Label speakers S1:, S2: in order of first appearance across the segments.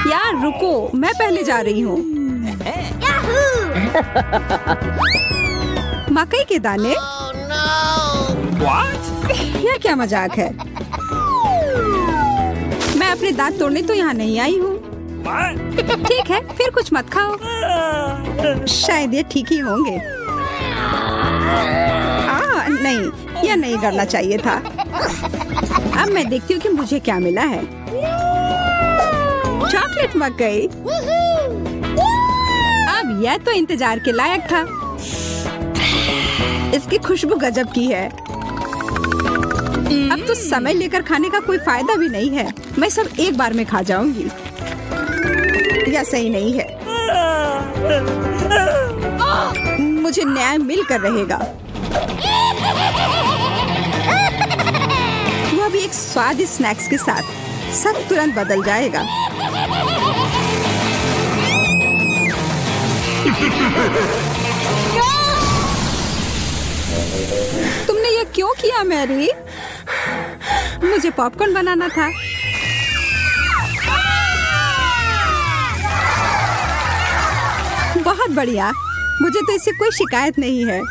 S1: यार रुको, मैं पहले जा रही हूँ। मकई के दाने? यह क्या मजाक है? मैं अपने दांत तोड़ने तो यहाँ नहीं आई हूँ। ठीक है, फिर कुछ मत खाओ। शायद ये ठीक ही होंगे। नहीं, यह नहीं करना चाहिए था। अब मैं देखती हूँ कि मुझे क्या मिला है। चॉकलेट मकई। अब यह तो इंतजार के लायक था। इसकी खुशबू गजब की है। अब तो समय लेकर खाने का कोई फायदा भी नहीं है। मैं सब एक बार में खा जाऊंगी। यह सही नहीं है। मुझे न्याय मिलकर रहेगा। वह भी एक स्वादिष्ट स्नैक्स के साथ। सब तुरंत बदल जाएगा। तुमने यह क्यों किया मैरी? मुझे पॉपकॉर्न बनाना था। बहुत बढ़िया। मुझे तो इससे कोई शिकायत नहीं है।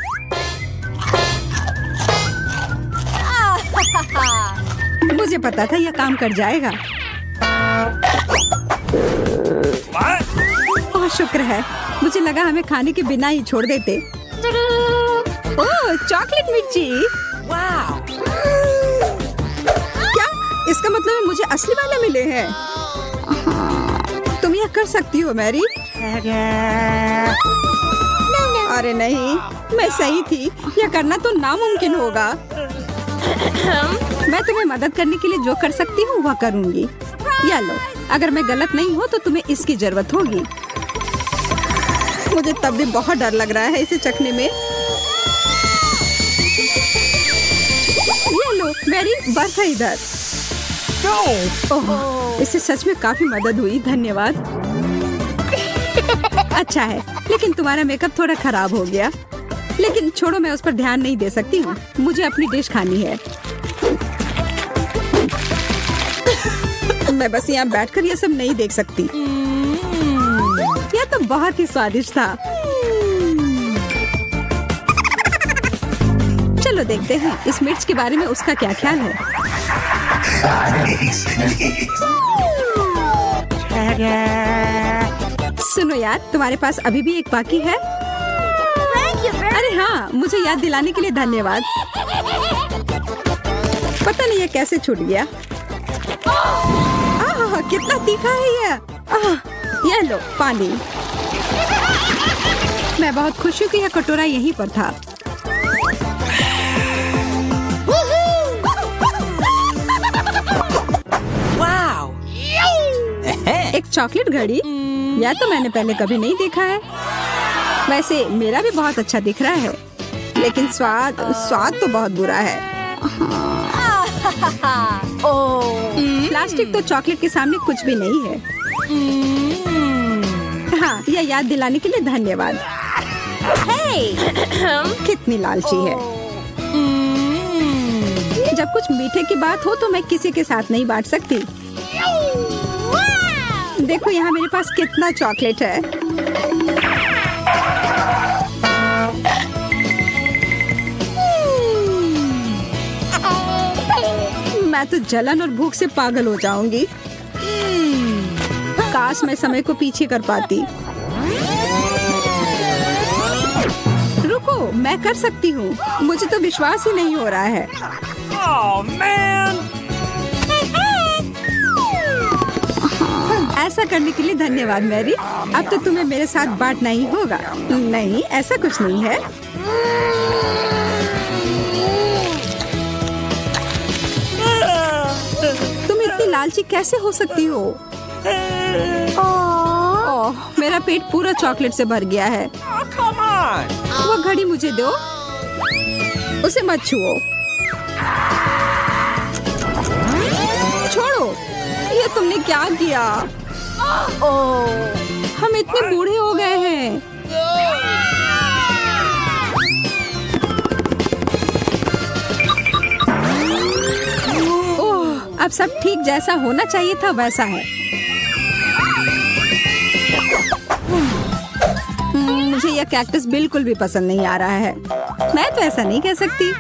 S1: मुझे पता था यह काम कर जाएगा। ओह, शुक्र है। मुझे लगा हमें खाने के बिना ही छोड़ देते। ओह, चॉकलेट मिर्ची। क्या? इसका मतलब है मुझे असली वाले मिले हैं। तुम यह कर सकती हो मैरी। अरे नहीं, मैं सही थी। यह करना तो नामुमकिन होगा। मैं तुम्हें मदद करने के लिए जो कर सकती हूँ वह करूँगी। या लो, अगर मैं गलत नहीं हूँ तो तुम्हें इसकी जरूरत होगी। मुझे तब भी बहुत डर लग रहा है इसे चखने में। ये लो मैरी, बर्फ है इधर। ओह, इससे सच में काफी मदद हुई। धन्यवाद। अच्छा है, लेकिन तुम्हारा मेकअप थोड़ा खराब हो गया। लेकिन छोड़ो, मैं उस पर ध्यान नहीं दे सकती हूँ। मुझे अपनी डिश खानी है। मैं बस यहाँ बैठकर ये सब नहीं देख सकती। यह तो बहुत ही स्वादिष्ट था। चलो देखते हैं इस मिर्च के बारे में उसका क्या ख्याल है। सुनो यार, तुम्हारे पास अभी भी एक बाकी है। अरे हाँ, मुझे याद दिलाने के लिए धन्यवाद। पता नहीं ये कैसे छूट गया। कितना तीखा है ये लो पानी। मैं बहुत खुश हूँ कि यह कटोरा यहीं पर था। एक चॉकलेट घड़ी? यह तो मैंने पहले कभी नहीं देखा है। वैसे मेरा भी बहुत अच्छा दिख रहा है, लेकिन स्वाद तो बहुत बुरा है। प्लास्टिक तो चॉकलेट के सामने कुछ भी नहीं है। हाँ, यह याद दिलाने के लिए धन्यवाद। कितनी लालची है। जब कुछ मीठे की बात हो तो मैं किसी के साथ नहीं बांट सकती। देखो यहाँ मेरे पास कितना चॉकलेट है। मैं तो जलन और भूख से पागल हो जाऊंगी। काश मैं समय को पीछे कर पाती। रुको, मैं कर सकती हूँ। मुझे तो विश्वास ही नहीं हो रहा है। ऐसा करने के लिए धन्यवाद मैरी। अब तो तुम्हें मेरे साथ बांटना ही होगा। नहीं, ऐसा कुछ नहीं है। तुम इतनी लालची कैसे हो सकती हो? ओह, मेरा पेट पूरा चॉकलेट से भर गया है। वो घड़ी मुझे दो। उसे मत छुओ। छोड़ो, ये तुमने क्या किया? हम इतने बूढ़े हो गए हैं। ओह, अब सब ठीक जैसा होना चाहिए था वैसा है। मुझे यह कैक्टस बिल्कुल भी पसंद नहीं आ रहा है। मैं तो ऐसा नहीं कह सकती।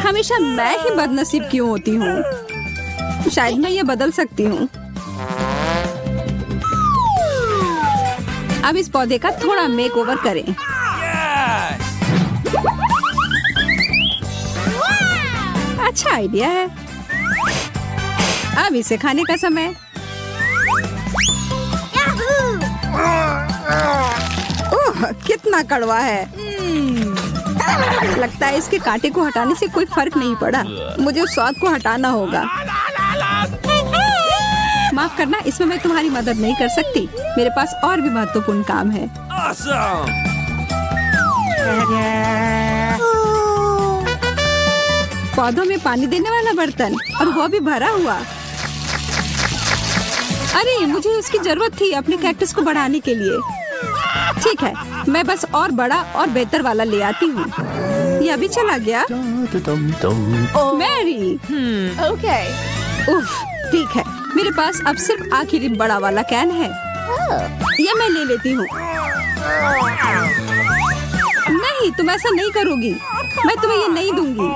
S1: हमेशा मैं ही बदनसीब क्यों होती हूँ? शायद मैं ये बदल सकती हूँ। अब इस पौधे का थोड़ा मेकओवर करें। अच्छा आइडिया है। अब इसे खाने का समय। ओह, कितना कड़वा है। लगता है इसके कांटे को हटाने से कोई फर्क नहीं पड़ा। मुझे उस स्वाद को हटाना होगा। माफ करना, इसमें मैं तुम्हारी मदद नहीं कर सकती। मेरे पास और भी महत्वपूर्ण काम है। पौधों में पानी देने वाला बर्तन, और वो भी भरा हुआ। अरे मुझे इसकी जरूरत थी अपने कैक्टस को बढ़ाने के लिए। ठीक है, मैं बस और बड़ा और बेहतर वाला ले आती हूँ। ये अभी चला गया। Mary,
S2: Okay.
S1: उफ, ठीक है। मेरे पास अब सिर्फ आखिरी बड़ा वाला कैन है। ये मैं ले लेती हूँ। नहीं, तुम ऐसा नहीं करोगी। मैं तुम्हें ये नहीं दूंगी।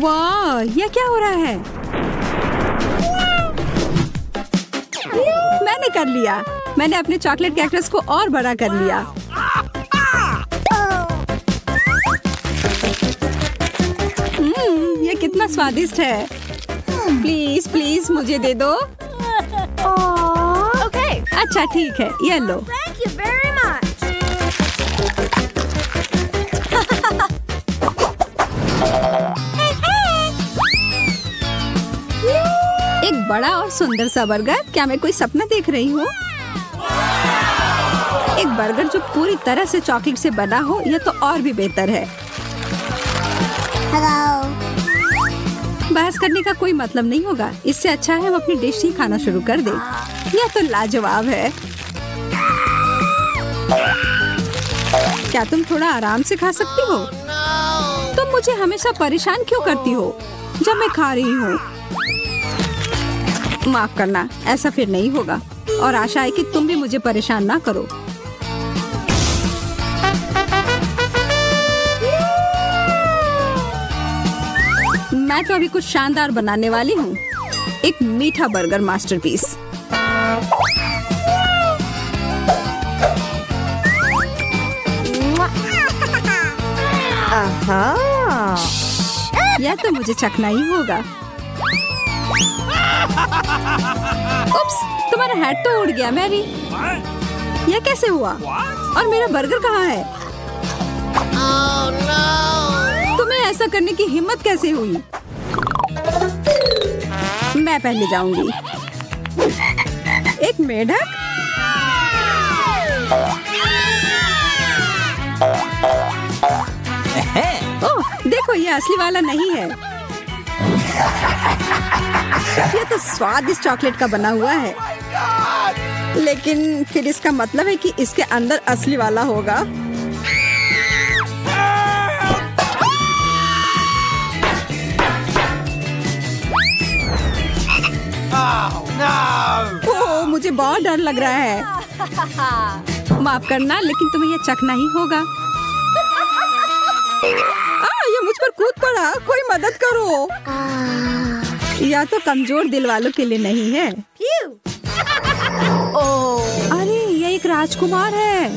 S1: वाह, ये क्या हो रहा है? मैंने कर लिया। मैंने अपने चॉकलेट कैक्टस को और बड़ा कर लिया। ये कितना स्वादिष्ट है। प्लीज प्लीज मुझे दे दो।
S2: Okay.
S1: अच्छा ठीक है, ये लो।
S2: Thank you very much.
S1: एक बड़ा और सुंदर सा बर्गर। क्या मैं कोई सपना देख रही हूँ? एक बर्गर जो पूरी तरह से चॉकलेट से बना हो, यह तो और भी बेहतर है।
S2: Hello.
S1: बहस करने का कोई मतलब नहीं होगा। इससे अच्छा है हम अपनी डिश ही खाना शुरू कर दें। यह तो लाजवाब है। क्या तुम थोड़ा आराम से खा सकती हो? तुम मुझे हमेशा परेशान क्यों करती हो जब मैं खा रही हूँ? माफ करना, ऐसा फिर नहीं होगा। और आशा है कि तुम भी मुझे परेशान ना करो। मैं तो अभी कुछ शानदार बनाने वाली हूँ। एक मीठा बर्गर मास्टरपीस। यह तो मुझे चखना ही होगा। उप्स, तुम्हारा हैट तो उड़ गया मैरी। यह कैसे हुआ? और मेरा बर्गर कहाँ है? तुम्हें ऐसा करने की हिम्मत कैसे हुई? मैं पहले जाऊंगी। एक मेढक? ओह, देखो ये असली वाला नहीं है। ये तो स्वादिष्ट चॉकलेट का बना हुआ है। लेकिन फिर इसका मतलब है कि इसके अंदर असली वाला होगा। ओह, मुझे बहुत डर लग रहा है। माफ करना, लेकिन तुम्हें ये चखना ही होगा। ये मुझ पर कूद पड़ा। कोई मदद करो। या तो कमजोर दिल वालों के लिए नहीं है। अरे ये एक राजकुमार है।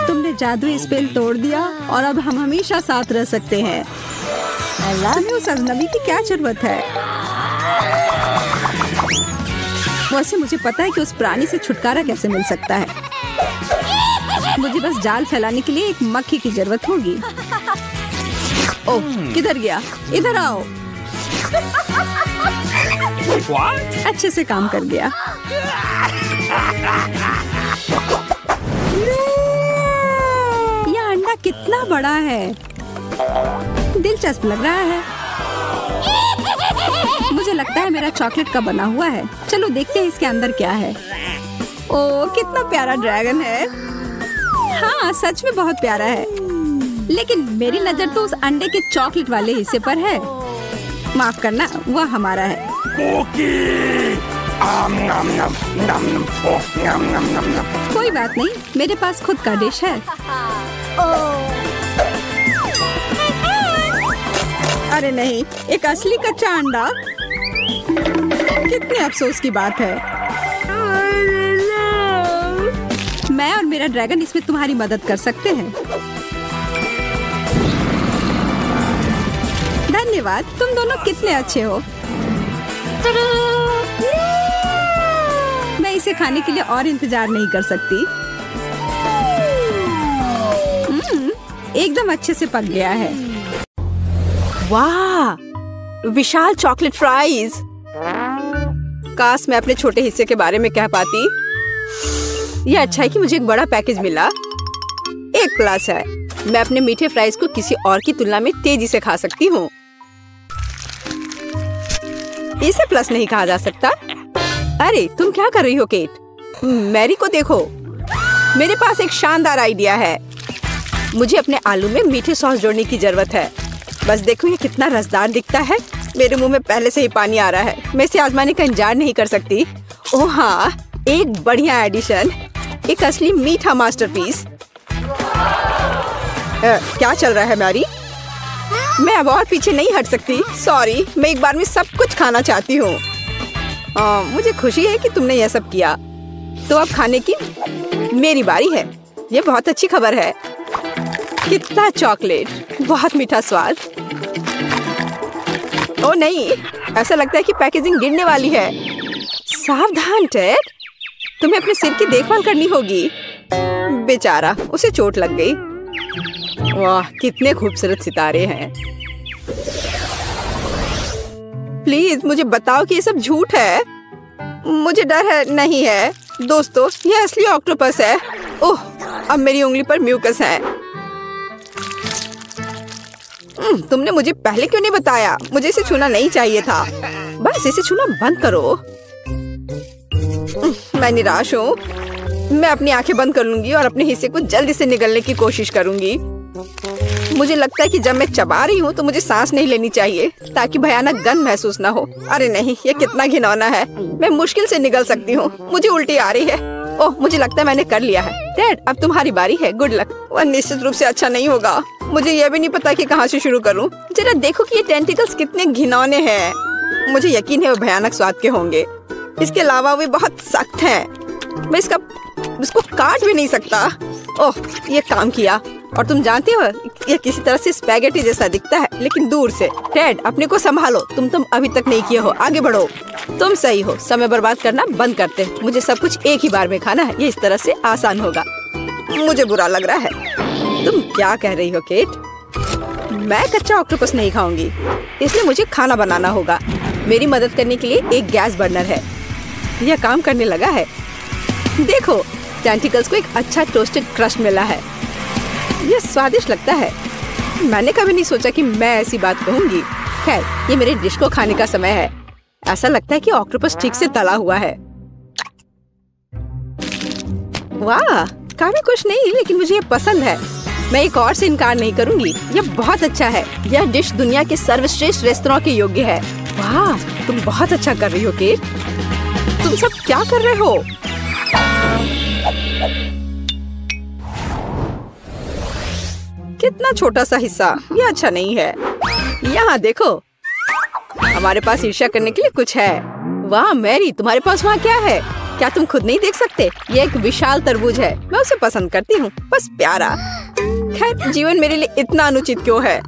S1: तुमने जादुई स्पेल तोड़ दिया और अब हम हमेशा साथ रह सकते हैं। तुम्हें उस अजनबी की क्या जरूरत है? वैसे मुझे पता है कि उस प्राणी से छुटकारा कैसे मिल सकता है। मुझे बस जाल फैलाने के लिए एक मक्खी की जरूरत होगी। ओह, किधर गया? इधर आओ। अच्छे से काम कर गया। यह अंडा कितना बड़ा है। दिलचस्प लग रहा है। मुझे लगता है मेरा चॉकलेट का बना हुआ है। चलो देखते हैं इसके अंदर क्या है। ओह, कितना प्यारा ड्रैगन है। हाँ, सच में बहुत प्यारा है। लेकिन मेरी नजर तो उस अंडे के चॉकलेट वाले हिस्से पर है। माफ करना, वह हमारा है। कोई बात नहीं, मेरे पास खुद का डिश है। अरे नहीं, एक असली कच्चा अंडा। कितने अफसोस की बात है। मैं और मेरा ड्रैगन इसमें तुम्हारी मदद कर सकते हैं। धन्यवाद, तुम दोनों कितने अच्छे हो। मैं इसे खाने के लिए और इंतजार नहीं कर सकती। एकदम अच्छे से पक गया है।
S3: वाह, विशाल चॉकलेट फ्राइज। काश मैं अपने छोटे हिस्से के बारे में कह पाती। यह अच्छा है कि मुझे एक बड़ा पैकेज मिला। एक प्लस है, मैं अपने मीठे फ्राइज को किसी और की तुलना में तेजी से खा सकती हूँ। इसे प्लस नहीं कहा जा सकता। अरे तुम क्या कर रही हो केट? मैरी को देखो, मेरे पास एक शानदार आइडिया है। मुझे अपने आलू में मीठे सॉस जोड़ने की जरूरत है। बस देखो ये कितना रसदार दिखता है। मेरे मुंह में पहले से ही पानी आ रहा है। मैं इसे आजमाने का इंतजार नहीं कर सकती। ओह हाँ, एक बढ़िया एडिशन, एक असली मीठा मास्टरपीस। क्या चल रहा है मैरी? मैं अब और पीछे नहीं हट सकती। सॉरी, मैं एक बार में सब कुछ खाना चाहती हूँ। मुझे खुशी है कि तुमने यह सब किया। तो अब खाने की मेरी बारी है। ये बहुत अच्छी खबर है। कितना चॉकलेट, बहुत मीठा स्वाद। ओ नहीं, ऐसा लगता है कि पैकेजिंग गिरने वाली है। सावधान टेड, तुम्हें अपने सिर की देखभाल करनी होगी। बेचारा, उसे चोट लग गई। वाह, कितने खूबसूरत सितारे हैं। प्लीज मुझे बताओ कि ये सब झूठ है। मुझे डर है। नहीं है दोस्तों, यह असली ऑक्टोपस है। ओह, अब मेरी उंगली पर म्यूकस है। तुमने मुझे पहले क्यों नहीं बताया? मुझे इसे छूना नहीं चाहिए था। बस इसे छूना बंद करो। मैं निराश हूँ। मैं अपनी आंखें बंद कर लूंगी और अपने हिस्से को जल्दी से निगलने की कोशिश करूंगी। मुझे लगता है कि जब मैं चबा रही हूँ तो मुझे सांस नहीं लेनी चाहिए ताकि भयानक गंध महसूस ना हो। अरे नहीं, ये कितना घिनौना है। मैं मुश्किल से निगल सकती हूँ। मुझे उल्टी आ रही है। ओह, मुझे लगता है मैंने कर लिया है। डैड, अब तुम्हारी बारी है। Good luck. वह निश्चित रूप से अच्छा नहीं होगा। मुझे यह भी नहीं पता कि कहाँ से शुरू करूँ। जरा देखो कि ये टेंटिकल्स कितने घिनौने हैं। मुझे यकीन है वो भयानक स्वाद के होंगे। इसके अलावा वे बहुत सख्त हैं। मैं इसको काट भी नहीं सकता। ओह, ये काम किया। और तुम जानते हो, ये किसी तरह से स्पैगेटी जैसा दिखता है, लेकिन दूर से। डैड, अपने को संभालो। तुम अभी तक नहीं किए हो। आगे बढ़ो। तुम सही हो। समय बर्बाद करना बंद करते। मुझे सब कुछ एक ही बार में खाना है। ये इस तरह से आसान होगा। मुझे बुरा लग रहा है। तुम क्या कह रही हो केट? मैं कच्चा ऑक्टोपस नहीं खाऊंगी, इसलिए मुझे खाना बनाना होगा। मेरी मदद करने के लिए एक गैस बर्नर है। यह काम करने लगा है। देखो, टेंटिकल्स को एक अच्छा टोस्टेड क्रस्ट मिला है। यह स्वादिष्ट लगता है। मैंने कभी नहीं सोचा कि मैं ऐसी बात कहूंगी। खैर, ये मेरे डिश को खाने का समय है। ऐसा लगता है कि ऑक्टोपस ठीक से तला हुआ है। वाह, काफी कुछ नहीं, लेकिन मुझे ये पसंद है। मैं एक और से इनकार नहीं करूंगी। यह बहुत अच्छा है। यह डिश दुनिया के सर्वश्रेष्ठ रेस्तरां के योग्य है। वाह, तुम बहुत अच्छा कर रही हो केट। तुम सब क्या कर रहे हो? कितना छोटा सा हिस्सा। यह अच्छा नहीं है। यहाँ देखो, हमारे पास ईर्ष्या करने के लिए कुछ है। वाह मैरी, तुम्हारे पास वहाँ क्या है? क्या तुम खुद नहीं देख सकते? ये एक विशाल तरबूज है। मैं उसे पसंद करती हूँ। बस प्यारा। खैर, जीवन मेरे लिए इतना अनुचित क्यों है?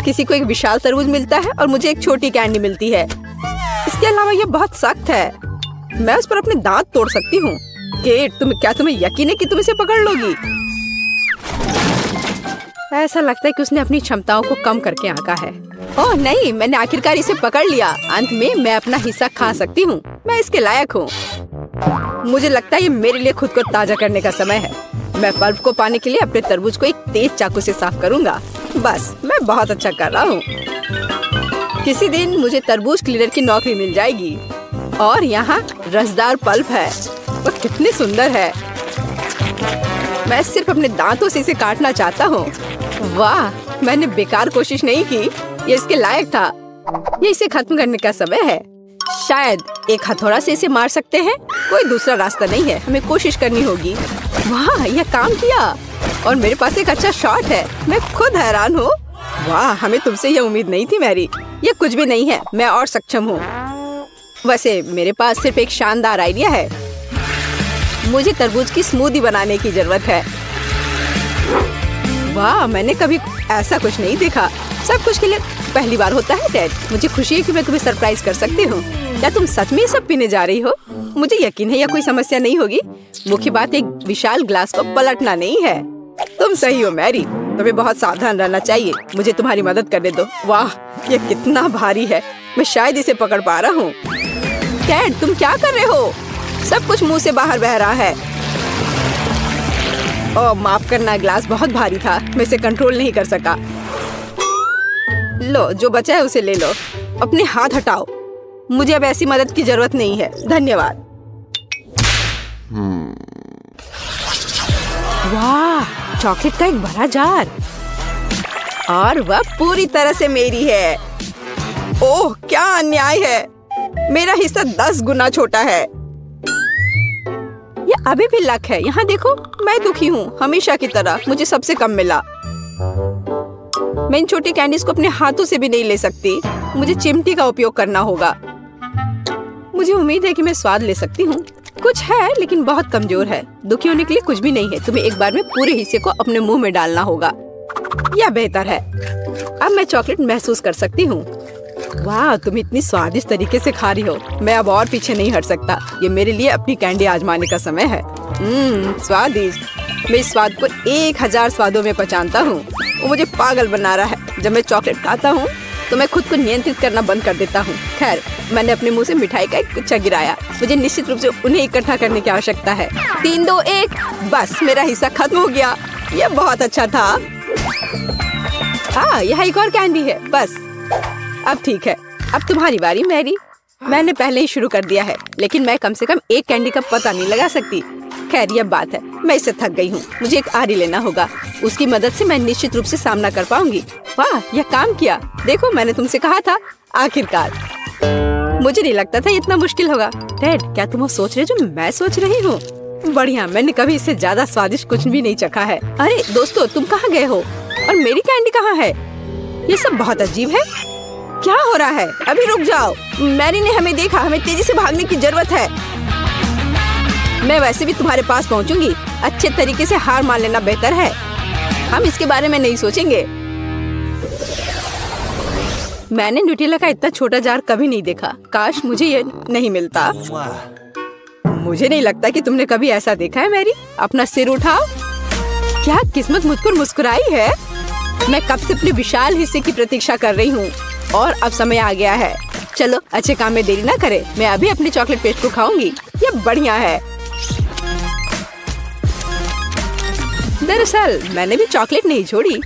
S3: किसी को एक विशाल तरबूज मिलता है और मुझे एक छोटी कैंडी मिलती है। इसके अलावा ये बहुत सख्त है। मैं उस पर अपने दांत तोड़ सकती हूँ। केट, तुम्हें यकीन है कि तुम इसे पकड़ लोगी? ऐसा लगता है कि उसने अपनी क्षमताओं को कम करके आंका है। ओह नहीं, मैंने आखिरकार इसे पकड़ लिया। अंत में मैं अपना हिस्सा खा सकती हूँ। मैं इसके लायक हूँ। मुझे लगता है ये मेरे लिए खुद को ताजा करने का समय है। मैं पल्प को पाने के लिए अपने तरबूज को एक तेज चाकू से साफ करूँगा। बस, मैं बहुत अच्छा कर रहा हूँ। किसी दिन मुझे तरबूज क्लीनर की नौकरी मिल जाएगी। और यहाँ रसदार पल्प है। वो कितनी सुंदर है। मैं सिर्फ अपने दांतों से इसे काटना चाहता हूँ। वाह, मैंने बेकार कोशिश नहीं की, ये इसके लायक था। ये इसे खत्म करने का समय है। शायद एक हथौड़ा से इसे मार सकते हैं। कोई दूसरा रास्ता नहीं है, हमें कोशिश करनी होगी। वाह, यह काम किया और मेरे पास एक अच्छा शॉट है। मैं खुद हैरान हूँ। वाह, हमें तुमसे यह उम्मीद नहीं थी मैरी। ये कुछ भी नहीं है, मैं और सक्षम हूँ। वैसे मेरे पास सिर्फ एक शानदार आइडिया है। मुझे तरबूज की स्मूदी बनाने की जरूरत है। वाह, मैंने कभी ऐसा कुछ नहीं देखा। सब कुछ के लिए पहली बार होता है टेड। मुझे खुशी है कि मैं तुम्हें सरप्राइज कर सकती हूँ। क्या तुम सच में ये सब पीने जा रही हो? मुझे यकीन है यह कोई समस्या नहीं होगी। मुख्य बात एक विशाल ग्लास को पलटना नहीं है। तुम सही हो मैरी, तुम्हें बहुत सावधान रहना चाहिए। मुझे तुम्हारी मदद करने दो। वाह, यह कितना भारी है। मैं शायद इसे पकड़ पा रहा हूँ। टेड, तुम क्या कर रहे हो? सब कुछ मुंह से बाहर बह रहा है। ओह, माफ करना, ग्लास बहुत भारी था। मैं इसे कंट्रोल नहीं कर सका। लो, जो बचा है उसे ले लो। अपने हाथ हटाओ। मुझे अब ऐसी मदद की जरूरत नहीं है, धन्यवाद। वाह, चॉकलेट का एक बड़ा जार और वह पूरी तरह से मेरी है। ओह, क्या अन्याय है। मेरा हिस्सा 10 गुना छोटा है। ये अभी भी लक है। यहाँ देखो, मैं दुखी हूँ। हमेशा की तरह मुझे सबसे कम मिला। मैं इन छोटी कैंडीज को अपने हाथों से भी नहीं ले सकती। मुझे चिमटी का उपयोग करना होगा। मुझे उम्मीद है कि मैं स्वाद ले सकती हूँ। कुछ है लेकिन बहुत कमजोर है। दुखी होने के लिए कुछ भी नहीं है। तुम्हें एक बार में पूरे हिस्से को अपने मुंह में डालना होगा। यह बेहतर है। अब मैं चॉकलेट महसूस कर सकती हूँ। वाह, तुम इतनी स्वादिष्ट तरीके से खा रही हो। मैं अब और पीछे नहीं हट सकता। ये मेरे लिए अपनी कैंडी आजमाने का समय है। स्वादिष्ट। मैं इस स्वाद को 1000 स्वादों में पहचानता हूँ। वो मुझे पागल बना रहा है। जब मैं चॉकलेट खाता हूँ तो मैं खुद को नियंत्रित करना बंद कर देता हूँ। खैर, मैंने अपने मुंह से मिठाई का एक गुच्छा गिराया। मुझे निश्चित रूप से उन्हें इकट्ठा करने की आवश्यकता है। 3, 2, 1, बस मेरा हिस्सा खत्म हो गया। यह बहुत अच्छा था। हाँ, यहाँ एक और कैंडी है। बस अब ठीक है। अब तुम्हारी बारी मैरी। मैंने पहले ही शुरू कर दिया है, लेकिन मैं कम से कम एक कैंडी का पता नहीं लगा सकती। खैर, यह बात है। मैं इससे थक गई हूँ। मुझे एक आरी लेना होगा। उसकी मदद से मैं निश्चित रूप से सामना कर पाऊंगी। वाह, यह काम किया। देखो, मैंने तुमसे कहा था। आखिरकार। मुझे नहीं लगता था इतना मुश्किल होगा। टेड, क्या तुम वो सोच रहे हो जो मैं सोच रही हूँ? बढ़िया, मैंने कभी इससे ज्यादा स्वादिष्ट कुछ भी नहीं चखा है। अरे दोस्तों, तुम कहाँ गए हो? और मेरी कैंडी कहाँ है? ये सब बहुत अजीब है। क्या हो रहा है? अभी रुक जाओ। मैरी ने हमें देखा। हमें तेजी से भागने की जरूरत है। मैं वैसे भी तुम्हारे पास पहुंचूंगी। अच्छे तरीके से हार मान लेना बेहतर है। हम इसके बारे में नहीं सोचेंगे। मैंने न्यूटेला का इतना छोटा जार कभी नहीं देखा। काश मुझे ये नहीं मिलता। मुझे नहीं लगता कि तुमने कभी ऐसा देखा है मैरी। अपना सिर उठाओ। क्या किस्मत मुझ पर मुस्कुराई है। मैं कब से अपने विशाल हिस्से की प्रतीक्षा कर रही हूँ और अब समय आ गया है। चलो, अच्छे काम में देरी ना करें। मैं अभी अपनी चॉकलेट पेस्ट को खाऊंगी। ये बढ़िया है। दरअसल मैंने भी चॉकलेट नहीं छोड़ी।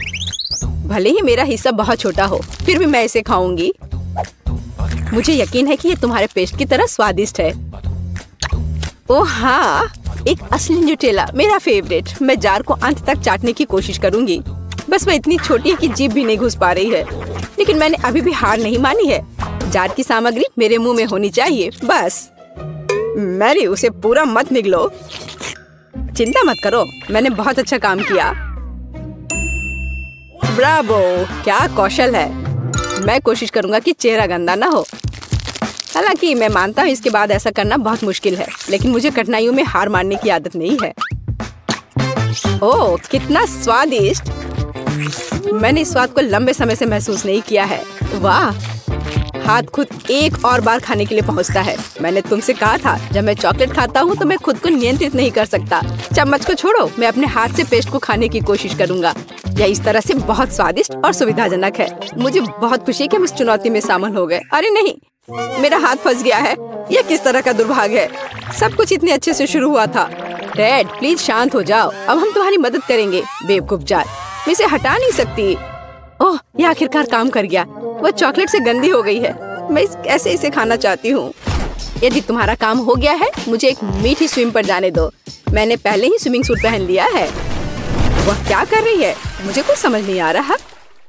S3: भले ही मेरा हिस्सा बहुत छोटा हो, फिर भी मैं इसे खाऊंगी। मुझे यकीन है कि ये तुम्हारे पेस्ट की तरह स्वादिष्ट है। ओह हाँ, एक असली न्यूटेला, मेरा फेवरेट। मैं जार को अंत तक चाटने की कोशिश करूंगी। बस वह इतनी छोटी है कि जीभ भी नहीं घुस पा रही है। लेकिन मैंने अभी भी हार नहीं मानी है। जार की सामग्री मेरे मुंह में होनी चाहिए। बस मैरी, उसे पूरा मत निगलो। चिंता मत करो, मैंने बहुत अच्छा काम किया। ब्रावो, क्या कौशल है। मैं कोशिश करूंगा कि चेहरा गंदा ना हो। हालांकि मैं मानता हूँ इसके बाद ऐसा करना बहुत मुश्किल है, लेकिन मुझे कठिनाइयों में हार मानने की आदत नहीं है। ओह, कितना स्वादिष्ट। मैंने इस स्वाद को लंबे समय से महसूस नहीं किया है। वाह, हाथ खुद एक और बार खाने के लिए पहुंचता है। मैंने तुमसे कहा था, जब मैं चॉकलेट खाता हूँ तो मैं खुद को नियंत्रित नहीं कर सकता। चम्मच को छोड़ो, मैं अपने हाथ से पेस्ट को खाने की कोशिश करूंगा। यह इस तरह से बहुत स्वादिष्ट और सुविधाजनक है। मुझे बहुत खुशी है कि हम इस चुनौती में शामिल हो गए। अरे नहीं, मेरा हाथ फंस गया है। यह किस तरह का दुर्भाग्य है। सब कुछ इतने अच्छे से शुरू हुआ था। टेड, प्लीज शांत हो जाओ। अब हम तुम्हारी मदद करेंगे। बेवकूफ जार, मैं इसे हटा नहीं सकती। ओह, यह आखिरकार काम कर गया। वह चॉकलेट से गंदी हो गई है। मैं कैसे इसे खाना चाहती हूँ। यदि तुम्हारा काम हो गया है, मुझे एक मीठी स्विम पर जाने दो। मैंने पहले ही स्विमिंग सूट पहन लिया है। वह क्या कर रही है? मुझे कुछ समझ नहीं आ रहा।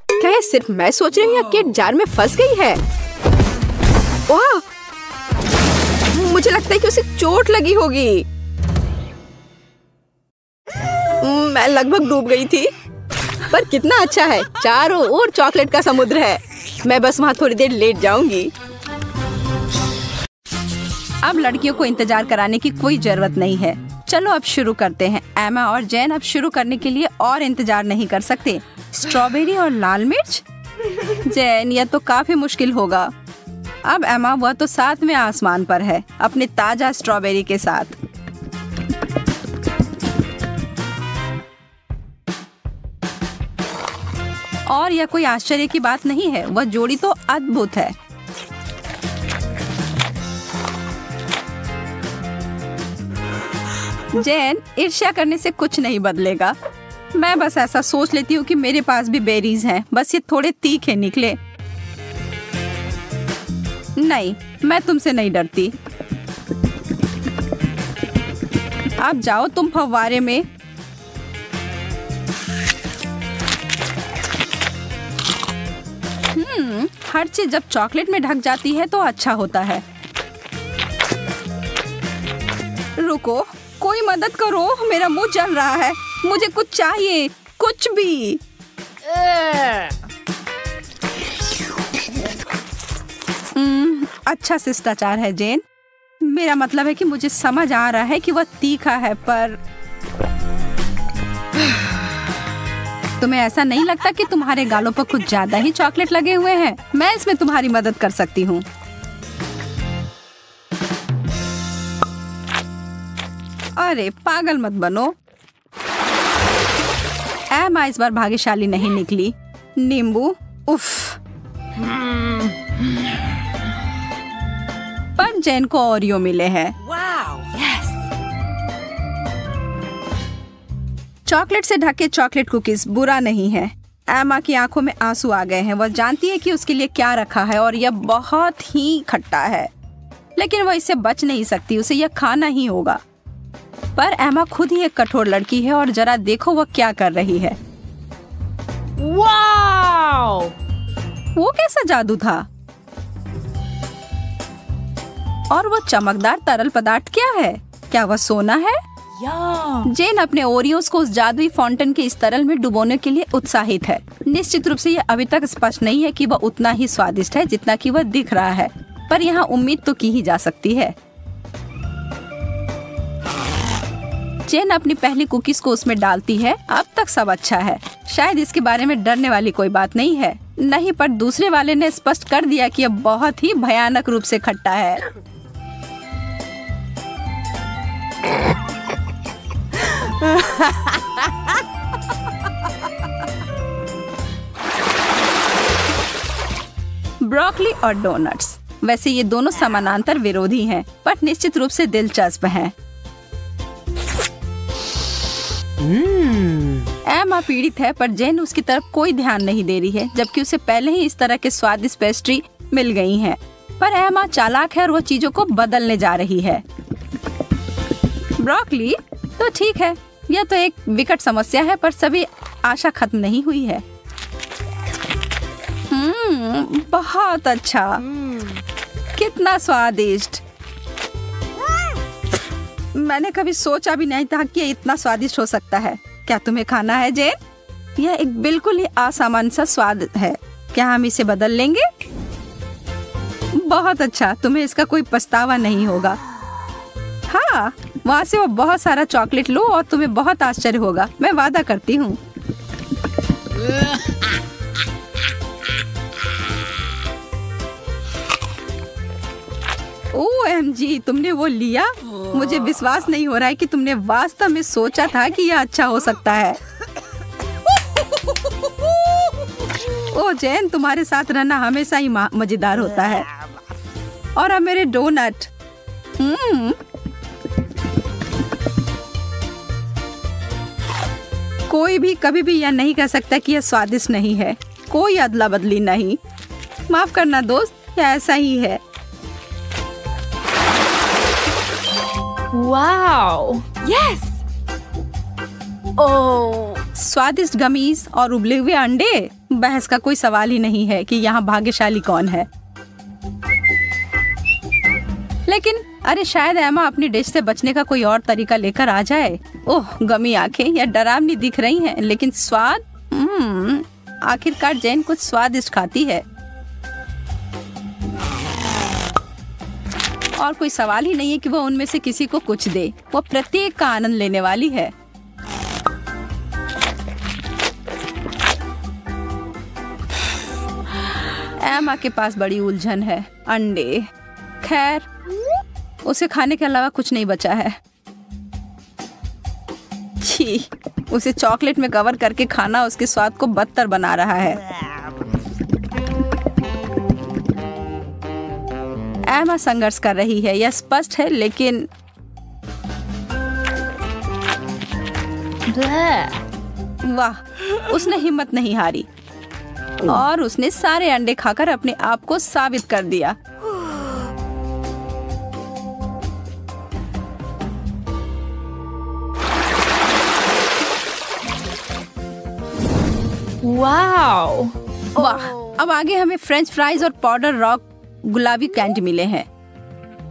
S3: क्या ये सिर्फ मैं सोच रही हूँ या केट जार में फंस गई है? वाह! मुझे लगता है कि उसे चोट लगी होगी। मैं लगभग डूब गई थी। पर कितना अच्छा है, चारों ओर चॉकलेट का समुद्र है। मैं बस वहाँ थोड़ी देर लेट जाऊंगी।
S1: अब लड़कियों को इंतजार कराने की कोई जरूरत नहीं है। चलो अब शुरू करते हैं। एमा और जैन अब शुरू करने के लिए और इंतजार नहीं कर सकते। स्ट्रॉबेरी और लाल मिर्च? जैन, यह तो काफी मुश्किल होगा। अब एमा, वह तो 7वें आसमान पर है अपने ताजा स्ट्रॉबेरी के साथ। और यह कोई आश्चर्य की बात नहीं है, वह जोड़ी तो अद्भुत है। जैन, ईर्ष्या करने से कुछ नहीं बदलेगा। मैं बस ऐसा सोच लेती हूँ कि मेरे पास भी बेरीज हैं, बस ये थोड़े तीखे निकले। नहीं, मैं तुमसे नहीं डरती। अब जाओ तुम फव्वारे में। हर चीज जब चॉकलेट में ढक जाती है तो अच्छा होता है। रुको, कोई मदद करो, मेरा मुंह जल रहा है। मुझे कुछ चाहिए, कुछ भी। अच्छा शिष्टाचार है जैन। मेरा मतलब है कि मुझे समझ आ रहा है कि वह तीखा है, पर तुम्हें ऐसा नहीं लगता कि तुम्हारे गालों पर कुछ ज्यादा ही चॉकलेट लगे हुए हैं? मैं इसमें तुम्हारी मदद कर सकती हूँ। अरे पागल मत बनो। एमा इस बार भाग्यशाली नहीं निकली। नींबू, उफ। पर जैन को ओरियो मिले हैं। चॉकलेट से ढके चॉकलेट कुकीज बुरा नहीं है। एमा की आंखों में आंसू आ गए हैं। वह जानती है कि उसके लिए क्या रखा है और यह बहुत ही खट्टा है, लेकिन वह इससे बच नहीं सकती, उसे यह खाना ही होगा। पर एमा खुद ही एक कठोर लड़की है और जरा देखो वह क्या कर रही है।
S2: वाओ!
S1: वो कैसा जादू था? और वो चमकदार तरल पदार्थ क्या है? क्या वह सोना है? जेन अपने ओरियोस को उस जादुई फाउंटेन के इस तरल में डुबोने के लिए उत्साहित है। निश्चित रूप से यह अभी तक स्पष्ट नहीं है कि वह उतना ही स्वादिष्ट है जितना कि वह दिख रहा है, पर यहाँ उम्मीद तो की ही जा सकती है। जेन अपनी पहली कुकीज को उसमें डालती है। अब तक सब अच्छा है, शायद इसके बारे में डरने वाली कोई बात नहीं है। नहीं, पर दूसरे वाले ने स्पष्ट कर दिया कि यह बहुत ही भयानक रूप से खट्टा है। ब्रोकली और डोनट्स, वैसे ये दोनों समानांतर विरोधी हैं, पर निश्चित रूप से दिलचस्प हैं। एमा पीड़ित है, पर जेन उसकी तरफ कोई ध्यान नहीं दे रही है, जबकि उसे पहले ही इस तरह के स्वादिष्ट पेस्ट्री मिल गई हैं। पर एमा चालाक है और वो चीजों को बदलने जा रही है। ब्रोकली तो ठीक है, यह तो एक विकट समस्या है, पर सभी आशा खत्म नहीं हुई है। बहुत अच्छा, कितना स्वादिष्ट। मैंने कभी सोचा भी नहीं था कि ये इतना स्वादिष्ट हो सकता है। क्या तुम्हें खाना है जेन? यह एक बिल्कुल ही असामान्य सा स्वाद है। क्या हम इसे बदल लेंगे? बहुत अच्छा, तुम्हें इसका कोई पछतावा नहीं होगा। हाँ, वहाँ से वो बहुत सारा चॉकलेट लो और तुम्हें बहुत आश्चर्य होगा, मैं वादा करती हूँ। OMG, तुमने वो लिया? मुझे विश्वास नहीं हो रहा है कि तुमने वास्तव में सोचा था कि यह अच्छा हो सकता है। ओ जैन, तुम्हारे साथ रहना हमेशा ही मजेदार होता है। और अब मेरे डोनट। कोई भी कभी भी यह नहीं कह सकता कि यह स्वादिष्ट नहीं है। कोई अदला बदली नहीं। माफ करना दोस्त, यह ऐसा ही है।
S2: Wow! Yes! Oh!
S1: स्वादिष्ट गमीज और उबले हुए अंडे, बहस का कोई सवाल ही नहीं है कि यहाँ भाग्यशाली कौन है। लेकिन अरे शायद एमा अपनी डिश से बचने का कोई और तरीका लेकर आ जाए। ओह, गमी आंखें या डरावनी दिख रही हैं, लेकिन स्वाद, आखिरकार जैन कुछ स्वादिष्ट खाती है और कोई सवाल ही नहीं है कि वो उनमें से किसी को कुछ दे। वो प्रत्येक का आनंद लेने वाली है। एमा के पास बड़ी उलझन है। अंडे, खैर उसे खाने के अलावा कुछ नहीं बचा है। छी, उसे चॉकलेट में कवर करके खाना उसके स्वाद को बदतर बना रहा है। एमा संघर्ष कर रही है, यह स्पष्ट है, लेकिन वाह, उसने हिम्मत नहीं हारी और उसने सारे अंडे खाकर अपने आप को साबित कर दिया।
S2: Wow.
S1: वाह, अब आगे हमें फ्रेंच फ्राइज और पाउडर रॉक गुलाबी कैंडी मिले हैं।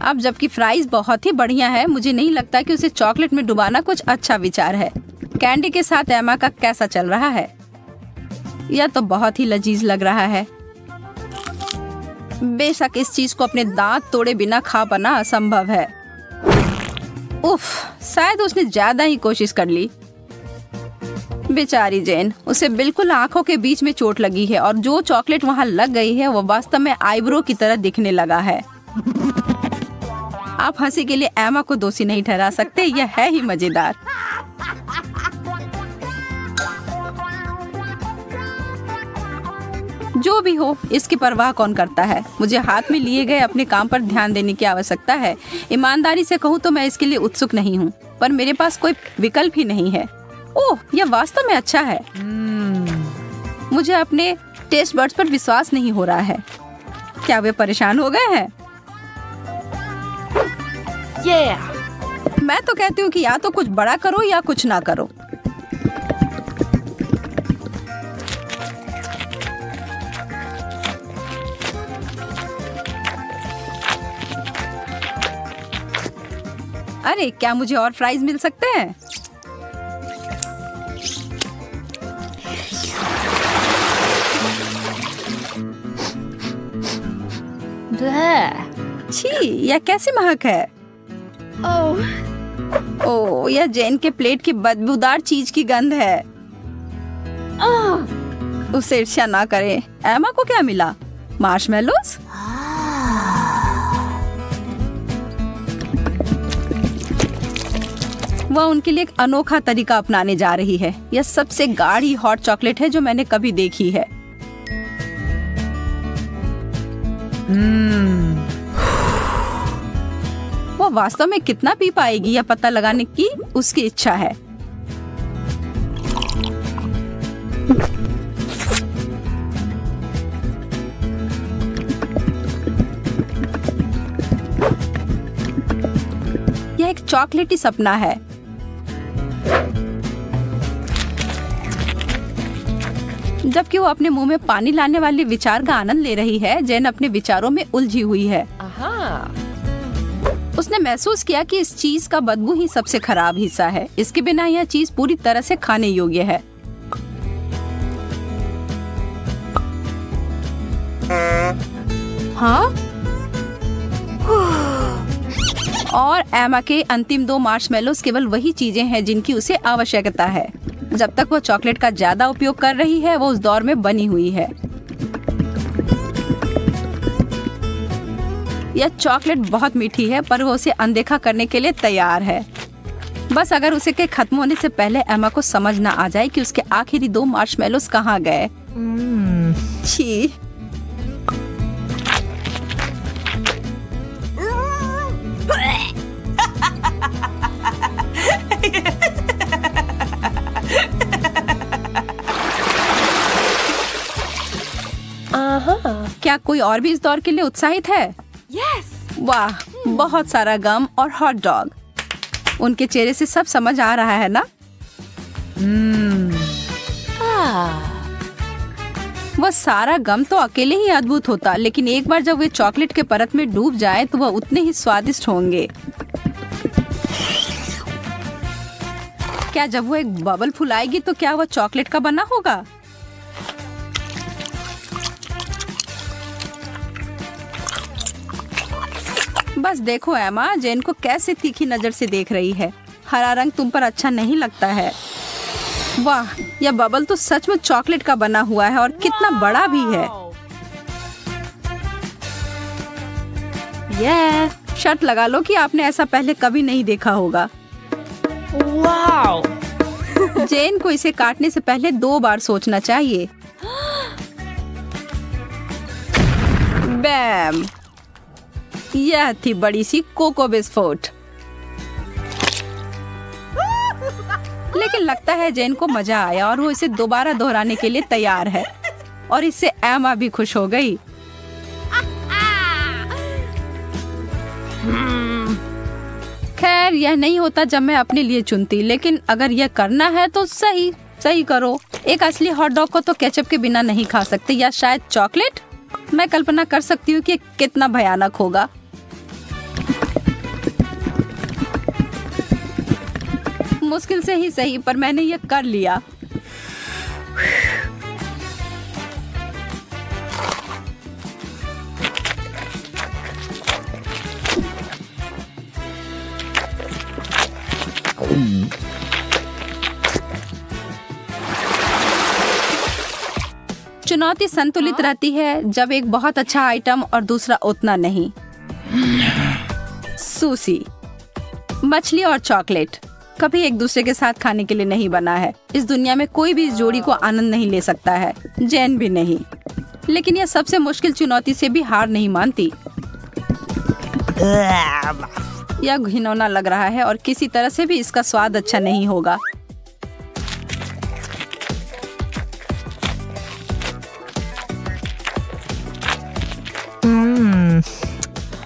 S1: अब जबकि फ्राइज बहुत ही बढ़िया है, मुझे नहीं लगता कि उसे चॉकलेट में डुबाना कुछ अच्छा विचार है। कैंडी के साथ एमा का कैसा चल रहा है? यह तो बहुत ही लजीज लग रहा है। बेशक इस चीज को अपने दांत तोड़े बिना खा पाना असंभव है। उफ, शायद उसने ज्यादा ही कोशिश कर ली। बेचारी जैन, उसे बिल्कुल आंखों के बीच में चोट लगी है और जो चॉकलेट वहां लग गई है वो वास्तव में आईब्रो की तरह दिखने लगा है। आप हंसी के लिए एमा को दोषी नहीं ठहरा सकते, यह है ही मजेदार। जो भी हो, इसकी परवाह कौन करता है। मुझे हाथ में लिए गए अपने काम पर ध्यान देने की आवश्यकता है। ईमानदारी से कहूँ तो मैं इसके लिए उत्सुक नहीं हूँ, पर मेरे पास कोई विकल्प ही नहीं है। ओह, यह वास्तव में अच्छा है। मुझे अपने टेस्ट बड्स पर विश्वास नहीं हो रहा है। क्या वे परेशान हो गए हैं? मैं तो कहती हूँ कि या तो कुछ बड़ा करो या कुछ ना करो। अरे, क्या मुझे और फ्राइज मिल सकते हैं? छी, यह कैसी महक है? ओह, यह जैन के प्लेट की बदबूदार चीज की गंध है। उसे ईर्ष्या ना करें। एमा को क्या मिला? मार्शमेलोस? वह उनके लिए एक अनोखा तरीका अपनाने जा रही है। यह सबसे गाढ़ी हॉट चॉकलेट है जो मैंने कभी देखी है। वो वास्तव में कितना पी पाएगी यह पता लगाने की उसकी इच्छा है। यह एक चॉकलेटी सपना है। जबकि वो अपने मुंह में पानी लाने वाले विचार का आनंद ले रही है, जैन अपने विचारों में उलझी हुई है। उसने महसूस किया कि इस चीज का बदबू ही सबसे खराब हिस्सा है। इसके बिना यह चीज पूरी तरह से खाने योग्य है। हाँ? और एमा के अंतिम 2 मार्शमेलोस केवल वही चीजें हैं जिनकी उसे आवश्यकता है। जब तक वो चॉकलेट का ज्यादा उपयोग कर रही है, वो उस दौर में बनी हुई है। यह चॉकलेट बहुत मीठी है, पर वो उसे अनदेखा करने के लिए तैयार है। बस अगर उसे के खत्म होने से पहले एमा को समझ ना आ जाए कि उसके आखिरी 2 मार्शमेलोस कहाँ गए। छी। क्या कोई और भी इस दौर के लिए उत्साहित है?
S2: Yes.
S1: वाह, बहुत सारा गम और हॉट डॉग। उनके चेहरे से सब समझ आ रहा है ना? वह सारा गम तो अकेले ही अद्भुत होता, लेकिन एक बार जब वे चॉकलेट के परत में डूब जाए तो वह उतने ही स्वादिष्ट होंगे। क्या जब वो एक बबल फुलाएगी तो क्या वह चॉकलेट का बना होगा? बस देखो एमा, जेन को कैसे तीखी नजर से देख रही है। हरा रंग तुम पर अच्छा नहीं लगता है। वाह, यह बबल तो सच में चॉकलेट का बना हुआ है और कितना बड़ा भी है। शर्त लगा लो कि आपने ऐसा पहले कभी नहीं देखा होगा।
S2: Wow!
S1: जेन को इसे काटने से पहले 2 बार सोचना चाहिए। बैम! यह थी बड़ी सी कोको बिस्कुट। लेकिन लगता है जेन को मजा आया और वो इसे दोबारा दोहराने के लिए तैयार है। और इससे एमा भी खुश हो गई। खैर, यह नहीं होता जब मैं अपने लिए चुनती, लेकिन अगर यह करना है तो सही करो। एक असली हॉट डॉग को तो केचप के बिना नहीं खा सकते, या शायद चॉकलेट। मैं कल्पना कर सकती हूँ कि कितना भयानक होगा। मुश्किल से ही सही, पर मैंने यह कर लिया। चुनौती संतुलित रहती है, जब एक बहुत अच्छा आइटम और दूसरा उतना नहीं। सुशी, मछली और चॉकलेट कभी एक दूसरे के साथ खाने के लिए नहीं बना है। इस दुनिया में कोई भी इस जोड़ी को आनंद नहीं ले सकता है, जैन भी नहीं। लेकिन यह सबसे मुश्किल चुनौती से भी हार नहीं मानती। यह घिनौना लग रहा है और किसी तरह से भी इसका स्वाद अच्छा नहीं होगा।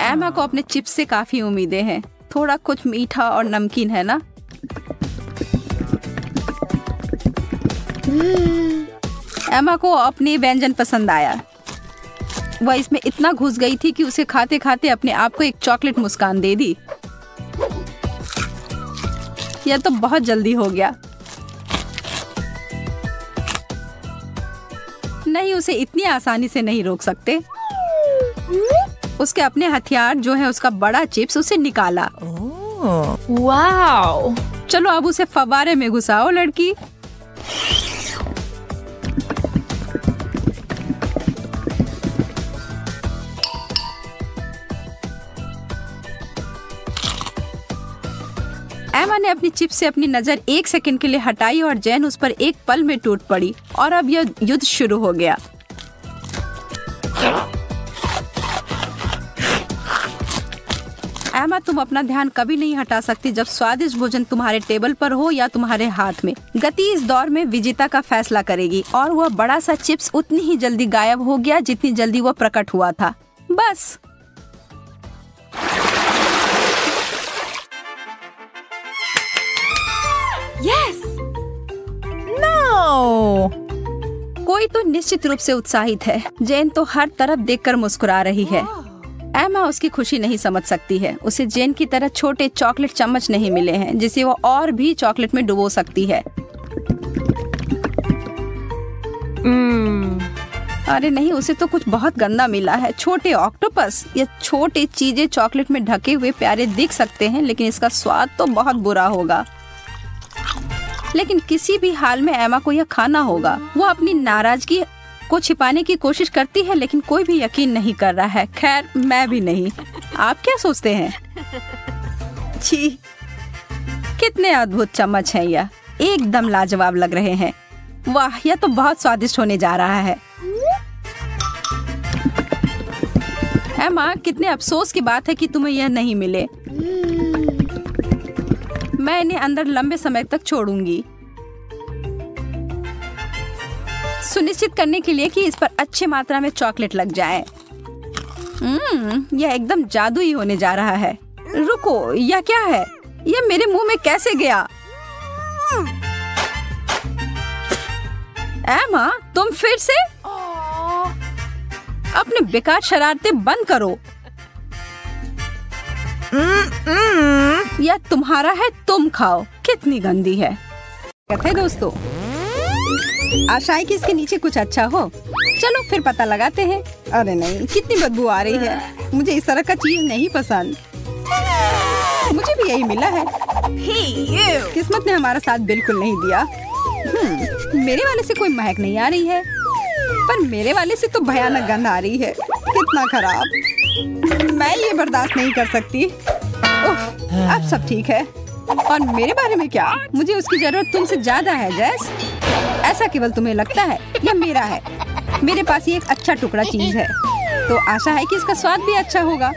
S1: एमा को अपने चिप्स से काफी उम्मीदें हैं। थोड़ा कुछ मीठा और नमकीन है ना? एमा को अपनी व्यंजन पसंद आया। वह इसमें इतना घुस गई थी कि उसे खाते खाते अपने आप को एक चॉकलेट मुस्कान दे दी। यह तो बहुत जल्दी हो गया। नहीं, उसे इतनी आसानी से नहीं रोक सकते। उसके अपने हथियार जो है उसका बड़ा चिप्स उसे निकाला।
S2: Wow!
S1: चलो अब उसे फव्वारे में घुसाओ लड़की। एमा ने अपनी चिप से अपनी नजर 1 सेकंड के लिए हटाई और जैन उस पर एक पल में टूट पड़ी और अब यह युद्ध शुरू हो गया। एमा, तुम अपना ध्यान कभी नहीं हटा सकती जब स्वादिष्ट भोजन तुम्हारे टेबल पर हो या तुम्हारे हाथ में। गति इस दौर में विजेता का फैसला करेगी और वह बड़ा सा चिप्स उतनी ही जल्दी गायब हो गया जितनी जल्दी वह प्रकट हुआ था। बस।
S2: Yes!
S1: No! कोई तो निश्चित रूप से उत्साहित है। जेन तो हर तरफ देखकर मुस्कुरा रही है। एमा उसकी खुशी नहीं समझ सकती है। उसे जेन की तरह छोटे चॉकलेट चम्मच नहीं मिले हैं जिसे वो और भी चॉकलेट में डुबो सकती है। अरे नहीं, उसे तो कुछ बहुत गंदा मिला है। छोटे ऑक्टोपस या छोटे चीजें चॉकलेट में ढके हुए प्यारे दिख सकते हैं, लेकिन इसका स्वाद तो बहुत बुरा होगा। लेकिन किसी भी हाल में एमा को यह खाना होगा। वो अपनी नाराजगी को छिपाने की कोशिश करती है, लेकिन कोई भी यकीन नहीं कर रहा है। खैर, मैं भी नहीं। आप क्या सोचते हैं? छी, कितने अद्भुत चम्मच हैं यह। एकदम लाजवाब लग रहे हैं। वाह, यह तो बहुत स्वादिष्ट होने जा रहा है। एमा, कितने अफसोस की बात है कि तुम्हें यह नहीं मिले। मैं इन्हें अंदर लंबे समय तक छोड़ूंगी, सुनिश्चित करने के लिए कि इस पर अच्छी मात्रा में चॉकलेट लग जाए। यह एकदम जादुई होने जा रहा है। रुको, यह क्या है? यह मेरे मुंह में कैसे गया? एमा, तुम फिर से? अपने बेकार शरारतें बंद करो। यह तुम्हारा है, तुम खाओ। कितनी गंदी है। कहते दोस्तों, आशा है कि इसके नीचे कुछ अच्छा हो। चलो फिर पता लगाते हैं। अरे नहीं, कितनी बदबू आ रही है। मुझे इस तरह का चीज नहीं पसंद। मुझे भी यही मिला है। किस्मत ने हमारा साथ बिल्कुल नहीं दिया। मेरे वाले से कोई महक नहीं आ रही है, पर मेरे वाले से तो भयानक गंध आ रही है। कितना खराब। मैं ये बर्दाश्त नहीं कर सकती। अब सब ठीक है। और मेरे बारे में क्या? मुझे उसकी जरूरत तुमसे ज्यादा है जैस। ऐसा केवल तुम्हें लगता है या मेरा है? मेरे पास ये एक अच्छा टुकड़ा चीज है, तो आशा है कि इसका स्वाद भी अच्छा होगा।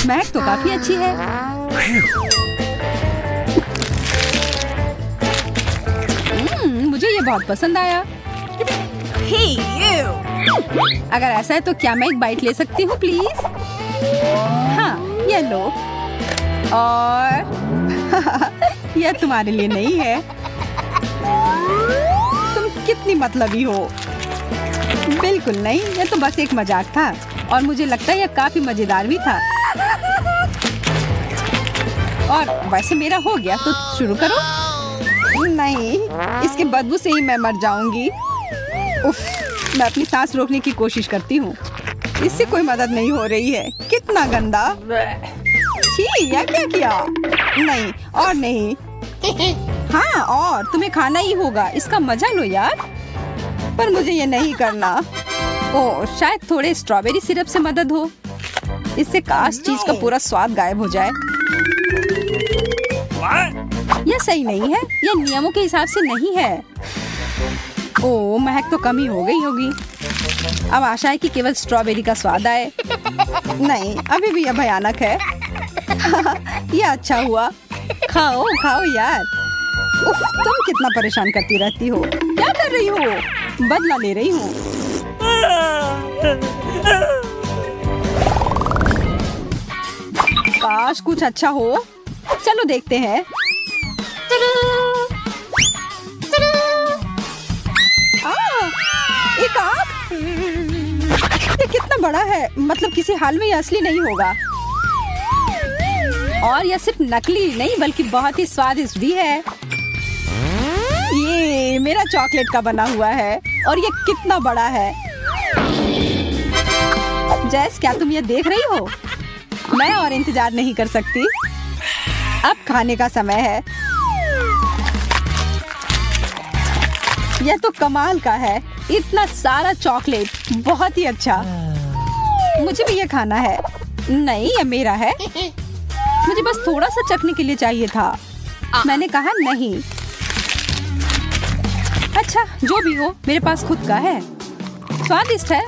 S1: महक तो काफी अच्छी है। मुझे ये बहुत पसंद आया। अगर ऐसा है तो क्या मैं एक बाइट ले सकती हूँ प्लीज? हाँ, ये लो। और यह तुम्हारे लिए नहीं है। तुम कितनी मतलबी हो। बिल्कुल नहीं, यह तो बस एक मजाक था और मुझे लगता है यह काफी मजेदार भी था। और वैसे मेरा हो गया, तो शुरू करो। नहीं, इसके बदबू से ही मैं मर जाऊंगी। उफ, मैं अपनी सांस रोकने की कोशिश करती हूँ, इससे कोई मदद नहीं हो रही है। कितना गंदा। छी, यह क्या किया? नहीं और नहीं। हाँ, और तुम्हें खाना ही होगा। इसका मजा लो यार। पर मुझे ये नहीं करना। ओह, शायद थोड़े स्ट्रॉबेरी सिरप से मदद हो। इससे काश चीज का पूरा स्वाद गायब हो जाए। यह सही नहीं है। यह नियमों के हिसाब से नहीं है। ओह, महक तो कम ही हो गई होगी। अब आशा है कि केवल स्ट्रॉबेरी का स्वाद आए। नहीं, अभी भी यह भयानक है। यह अच्छा हुआ। खाओ खाओ यार। उफ, तुम कितना परेशान करती रहती हो। क्या कर रही हो? बदला ले रही हूँ। काश कुछ अच्छा हो। चलो देखते हैं। एक आँख। ये कितना बड़ा है। मतलब किसी हाल में ये असली नहीं होगा। और यह सिर्फ नकली नहीं बल्कि बहुत ही स्वादिष्ट भी है। ये मेरा चॉकलेट का बना हुआ है और ये कितना बड़ा है। जैस, क्या तुम ये देख रही हो? मैं और इंतजार नहीं कर सकती। अब खाने का समय है। यह तो कमाल का है। इतना सारा चॉकलेट, बहुत ही अच्छा। मुझे भी ये खाना है। नहीं, यह मेरा है। मुझे बस थोड़ा सा चखने के लिए चाहिए था। मैंने कहा नहीं। अच्छा, जो भी हो, मेरे पास खुद का है। स्वादिष्ट है,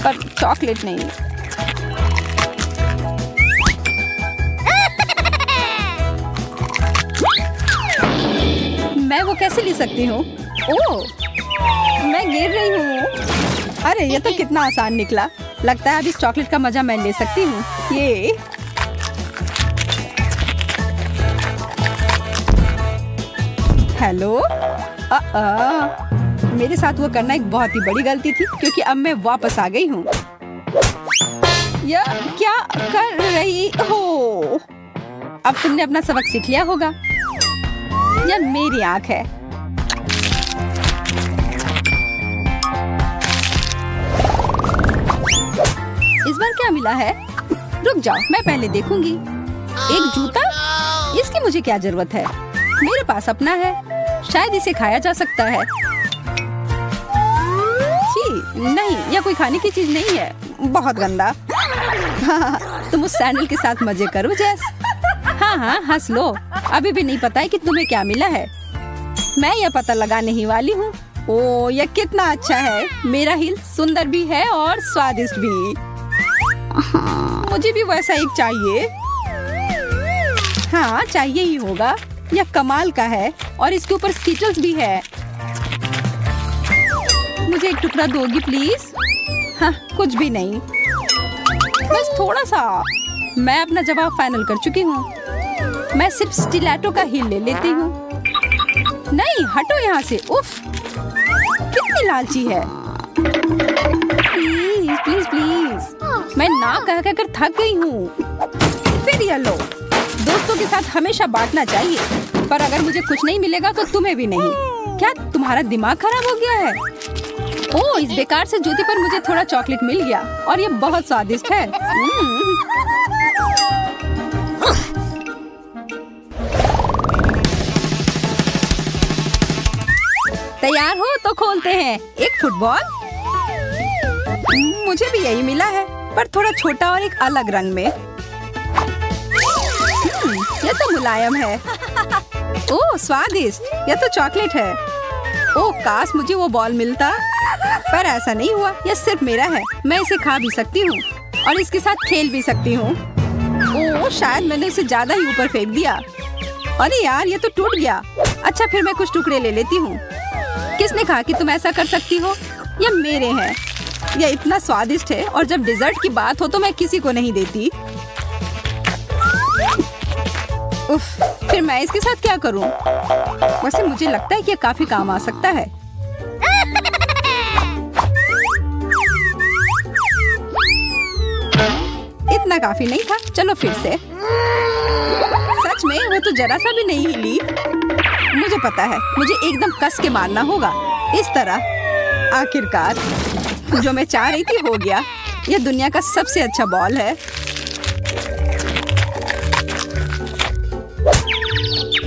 S1: पर चॉकलेट नहीं। मैं वो कैसे ले सकती हूँ? ओह, मैं गिर रही हूँ। अरे, ये तो कितना आसान निकला। लगता है अब इस चॉकलेट का मजा मैं ले सकती हूँ। ये हेलो। मेरे साथ वो करना एक बहुत ही बड़ी गलती थी, क्योंकि अब मैं वापस आ गई हूँ। यह क्या कर रही हो? अब तुमने अपना सबक सीख लिया होगा। यह मेरी आँख है। इस बार क्या मिला है? रुक जाओ, मैं पहले देखूंगी। एक जूता? इसकी मुझे क्या जरूरत है? मेरे पास अपना है। शायद इसे खाया जा सकता है। छी, नहीं, यह कोई खाने की चीज नहीं है। बहुत गंदा। तुम उस सैंडल के साथ मजे करो जैस। हाँ हाँ, हंस लो। अभी भी नहीं पता है कि तुम्हें क्या मिला है। मैं यह पता लगाने ही वाली हूँ। ओह, यह कितना अच्छा है। मेरा हिल सुंदर भी है और स्वादिष्ट भी। मुझे भी वैसा एक चाहिए। हाँ, चाहिए ही होगा। यह कमाल का है और इसके ऊपर स्टिकर्स भी है। मुझे एक टुकड़ा दोगी प्लीज? हाँ, कुछ भी नहीं, बस थोड़ा सा। मैं अपना जवाब फाइनल कर चुकी हूँ। मैं सिर्फ स्टिलेटो का हील ले लेती हूँ। नहीं, हटो यहाँ से। उफ, कितनी लालची है। प्लीज प्लीज प्लीज, मैं ना कह कर थक गई हूँ। फिर ये लो। दोस्तों के साथ हमेशा बांटना चाहिए, पर अगर मुझे कुछ नहीं मिलेगा तो तुम्हें भी नहीं। क्या तुम्हारा दिमाग खराब हो गया है? ओह, इस बेकार से जूती पर मुझे थोड़ा चॉकलेट मिल गया और ये बहुत स्वादिष्ट है। तैयार हो तो खोलते हैं। एक फुटबॉल। मुझे भी यही मिला है, पर थोड़ा छोटा और एक अलग रंग में। यह तो मुलायम है। ओह स्वादिष्ट, यह तो चॉकलेट है। ओह काश मुझे वो बॉल मिलता, पर ऐसा नहीं हुआ। यह सिर्फ मेरा है, मैं इसे खा भी सकती हूँ और इसके साथ खेल भी सकती हूँ। ओह शायद मैंने इसे ज्यादा ही ऊपर फेंक दिया। अरे यार, ये तो टूट गया। अच्छा, फिर मैं कुछ टुकड़े ले लेती हूँ। किसने कहा कि तुम ऐसा कर सकती हो? ये मेरे हैं। यह इतना स्वादिष्ट है और जब डिजर्ट की बात हो तो मैं किसी को नहीं देती। उफ, फिर मैं इसके साथ क्या करूं? वैसे मुझे लगता है कि यह काफी काम आ सकता है। इतना काफी नहीं था। चलो फिर से। सच में वो तो जरा सा भी नहीं हिली। मुझे पता है, मुझे एकदम कस के मारना होगा। इस तरह। आखिरकार जो मैं चाह रही थी हो गया। यह दुनिया का सबसे अच्छा बॉल है।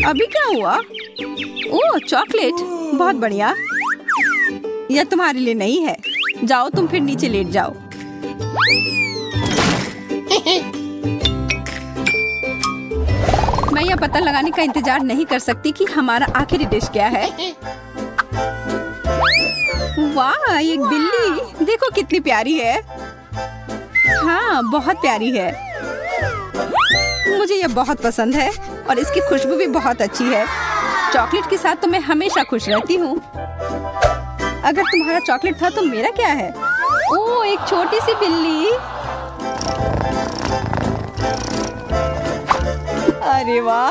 S1: अभी क्या हुआ? ओह चॉकलेट, बहुत बढ़िया। यह तुम्हारे लिए नहीं है। जाओ तुम फिर नीचे लेट जाओ। मैं यह पता लगाने का इंतजार नहीं कर सकती कि हमारा आखिरी डिश क्या है। वाह, एक बिल्ली। देखो कितनी प्यारी है। हाँ, बहुत प्यारी है। मुझे यह बहुत पसंद है और इसकी खुशबू भी बहुत अच्छी है। चॉकलेट के साथ तो मैं हमेशा खुश रहती हूँ। अगर तुम्हारा चॉकलेट था तो मेरा क्या है? ओह, एक छोटी सी बिल्ली। अरे वाह,